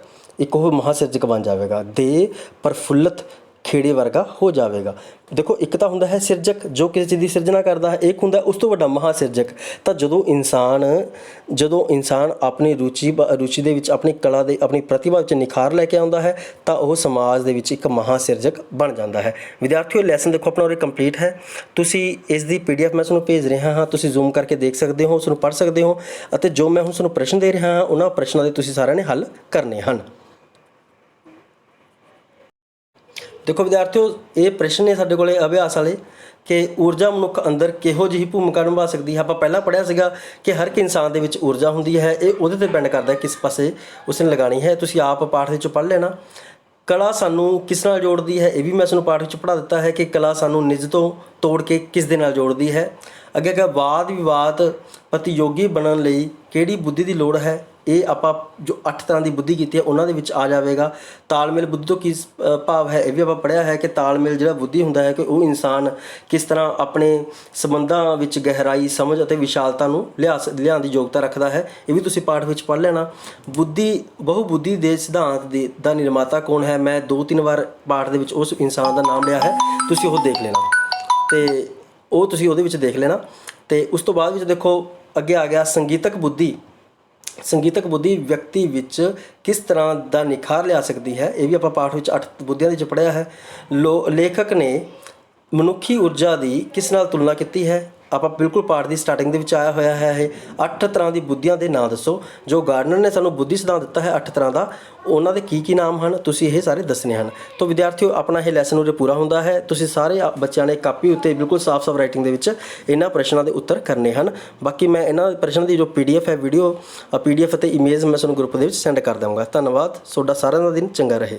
ਇੱਕ ਉਹ ਮਹਾਸਿਰਜਕ ਬਣ ਜਾਵੇਗਾ, ਦੇ ਪ੍ਰਫੁੱਲਤ ਖੇੜੇ ਵਰਗਾ ਹੋ ਜਾਵੇਗਾ। ਦੇਖੋ ਇੱਕ ਤਾਂ ਹੁੰਦਾ ਹੈ ਸਿਰਜਕ ਜੋ ਕਿਸੇ ਚੀਜ਼ ਦੀ ਸਿਰਜਣਾ ਕਰਦਾ ਹੈ, ਇੱਕ ਹੁੰਦਾ ਉਸ ਤੋਂ ਵੱਡਾ ਮਹਾਸਿਰਜਕ। ਤਾਂ ਜਦੋਂ ਇਨਸਾਨ ਆਪਣੀ ਰੁਚੀ ਦੇ ਵਿੱਚ ਆਪਣੀ ਕਲਾ ਦੇ ਆਪਣੀ ਪ੍ਰਤਿਭਾ ਵਿੱਚ ਨਿਖਾਰ ਲੈ ਕੇ ਆਉਂਦਾ ਹੈ ਤਾਂ ਉਹ ਸਮਾਜ ਦੇ ਵਿੱਚ ਇੱਕ ਮਹਾਸਿਰਜਕ ਬਣ ਜਾਂਦਾ ਹੈ। ਵਿਦਿਆਰਥੀਓ ਲੈਸਨ ਦੇਖੋ ਆਪਣਾ ਉਰੇ ਕੰਪਲੀਟ ਹੈ। ਤੁਸੀਂ ਇਸ ਦੀ PDF ਮੈਂ ਤੁਹਾਨੂੰ ਭੇਜ ਰਿਹਾ ਹਾਂ, ਤੁਸੀਂ ਜ਼ੂਮ ਕਰਕੇ ਦੇਖ ਸਕਦੇ ਹੋ, ਉਸ ਨੂੰ ਪੜ੍ਹ ਸਕਦੇ ਹੋ ਅਤੇ ਜੋ ਮੈਂ ਹੁਣ ਤੁਹਾਨੂੰ ਪ੍ਰਸ਼ਨ ਦੇ ਰਿਹਾ ਹਾਂ ਉਹਨਾਂ ਪ੍ਰਸ਼ਨਾਂ ਦੇ ਤੁਸੀਂ ਸਾਰਿਆਂ ਨੇ ਹੱਲ ਕਰਨੇ ਹਨ। ਦੇਖੋ ਵਿਦਿਆਰਥੀਓ, ਇਹ ਪ੍ਰਸ਼ਨ ਨੇ ਸਾਡੇ ਕੋਲੇ ਅਭਿਆਸ ਵਾਲੇ ਕਿ ਊਰਜਾ ਮਨੁੱਖ ਅੰਦਰ ਕਿਹੋ ਜਿਹੀ ਭੂਮਿਕਾ ਨਿਭਾ ਸਕਦੀ ਹੈ। ਆਪਾਂ ਪਹਿਲਾਂ ਪੜ੍ਹਿਆ ਸੀਗਾ ਕਿ ਹਰ ਇੱਕ ਇਨਸਾਨ ਦੇ ਵਿੱਚ ਊਰਜਾ ਹੁੰਦੀ ਹੈ, ਇਹ ਉਹਦੇ 'ਤੇ ਡਿਪੈਂਡ ਕਰਦਾ ਕਿਸ ਪਾਸੇ ਉਸਨੇ ਲਗਾਉਣੀ ਹੈ। ਤੁਸੀਂ ਆਪ ਪਾਠ ਵਿੱਚੋਂ ਪੜ੍ਹ ਲੈਣਾ। ਕਲਾ ਸਾਨੂੰ ਕਿਸ ਨਾਲ ਜੋੜਦੀ ਹੈ, ਇਹ ਵੀ ਮੈਂ ਤੁਹਾਨੂੰ ਪਾਠ ਵਿੱਚ ਪੜ੍ਹਾ ਦਿੱਤਾ ਹੈ ਕਿ ਕਲਾ ਸਾਨੂੰ ਨਿੱਜ ਤੋਂ ਤੋੜ ਕੇ ਕਿਸ ਦੇ ਨਾਲ ਜੋੜਦੀ ਹੈ। ਅੱਗੇ ਅੱਗੇ ਵਾਦ ਵਿਵਾਦ ਪ੍ਰਤੀਯੋਗੀ ਬਣਨ ਲਈ ਕਿਹੜੀ ਬੁੱਧੀ ਦੀ ਲੋੜ ਹੈ, ਇਹ ਆਪਾਂ ਜੋ 8 ਤਰ੍ਹਾਂ ਦੀ ਬੁੱਧੀ ਕੀਤੀ ਹੈ ਉਹਨਾਂ ਦੇ ਵਿੱਚ ਆ ਜਾਵੇਗਾ। ਤਾਲਮੇਲ ਬੁੱਧੀ ਤੋਂ ਕੀ ਭਾਵ ਹੈ, ਇਹ ਵੀ ਆਪਾਂ ਪੜ੍ਹਿਆ ਹੈ ਕਿ ਤਾਲਮੇਲ ਜਿਹੜਾ ਬੁੱਧੀ ਹੁੰਦਾ ਹੈ ਕਿ ਉਹ ਇਨਸਾਨ ਕਿਸ ਤਰ੍ਹਾਂ ਆਪਣੇ ਸੰਬੰਧਾਂ ਵਿੱਚ ਗਹਿਰਾਈ ਸਮਝ ਅਤੇ ਵਿਸ਼ਾਲਤਾ ਨੂੰ ਲਿਆਉਣ ਦੀ ਯੋਗਤਾ ਰੱਖਦਾ ਹੈ, ਇਹ ਵੀ ਤੁਸੀਂ ਪਾਠ ਵਿੱਚ ਪੜ੍ਹ ਲੈਣਾ। ਬਹੁਬੁੱਧੀ ਦੇ ਸਿਧਾਂਤ ਦਾ ਨਿਰਮਾਤਾ ਕੌਣ ਹੈ, ਮੈਂ 2-3 ਵਾਰ ਪਾਠ ਦੇ ਵਿੱਚ ਉਸ ਇਨਸਾਨ ਦਾ ਨਾਮ ਲਿਆ ਹੈ, ਤੁਸੀਂ ਉਹ ਦੇਖ ਲੈਣਾ ਅਤੇ ਉਹ ਤੁਸੀਂ ਉਹਦੇ ਵਿੱਚ ਦੇਖ ਲੈਣਾ। ਅਤੇ ਉਸ ਤੋਂ ਬਾਅਦ ਵਿੱਚ ਦੇਖੋ ਅੱਗੇ ਆ ਗਿਆ ਸੰਗੀਤਕ ਬੁੱਧੀ। ਸੰਗੀਤਕ ਬੁੱਧੀ ਵਿਅਕਤੀ ਵਿੱਚ ਕਿਸ ਤਰ੍ਹਾਂ ਦਾ ਨਿਖਾਰ ਲਿਆ ਸਕਦੀ ਹੈ, ਇਹ ਵੀ ਆਪਾਂ ਪਾਠ ਵਿੱਚ 8 ਬੁੱਧੀਆਂ ਦੇ ਵਿੱਚ ਪੜ੍ਹਿਆ ਹੈ। ਲੇਖਕ ਨੇ ਮਨੁੱਖੀ ਊਰਜਾ ਦੀ ਕਿਸ ਨਾਲ ਤੁਲਨਾ ਕੀਤੀ ਹੈ, ਆਪਾਂ ਬਿਲਕੁਲ ਪਾਠ ਦੀ ਸਟਾਰਟਿੰਗ ਦੇ ਵਿੱਚ ਆਇਆ ਹੋਇਆ ਹੈ। ਇਹ 8 ਤਰ੍ਹਾਂ ਦੀ ਬੁੱਧੀਆਂ ਦੇ ਨਾਂ ਦੱਸੋ। ਜੋ ਗਾਰਡਨਰ ਨੇ ਸਾਨੂੰ ਬੁੱਧੀ ਸਿਧਾਂਤ ਦਿੱਤਾ ਹੈ 8 ਤਰ੍ਹਾਂ ਦਾ, ਉਹਨਾਂ ਦੇ ਕੀ ਨਾਮ ਹਨ, ਤੁਸੀਂ ਇਹ ਸਾਰੇ ਦੱਸਣੇ ਹਨ। ਤਾਂ ਵਿਦਿਆਰਥੀਓ ਆਪਣਾ ਇਹ ਲੈਸਨ ਉਰੇ ਪੂਰਾ ਹੁੰਦਾ ਹੈ। ਤੁਸੀਂ ਸਾਰੇ ਬੱਚਿਆਂ ਨੇ ਕਾਪੀ ਉੱਤੇ ਬਿਲਕੁਲ ਸਾਫ਼ ਰਾਈਟਿੰਗ ਦੇ ਵਿੱਚ ਇਹਨਾਂ ਪ੍ਰਸ਼ਨਾਂ ਦੇ ਉੱਤਰ ਕਰਨੇ ਹਨ। ਬਾਕੀ ਮੈਂ ਇਹਨਾਂ ਪ੍ਰਸ਼ਨ ਦੀ ਜੋ PDF ਹੈ PDF ਅਤੇ ਇਮੇਜ ਮੈਂ ਤੁਹਾਨੂੰ ਗਰੁੱਪ ਦੇ ਵਿੱਚ ਸੈਂਡ ਕਰ ਦੇਵਾਂਗਾ। ਧੰਨਵਾਦ, ਤੁਹਾਡਾ ਸਾਰਿਆਂ ਦਾ ਦਿਨ ਚੰਗਾ ਰਹੇ।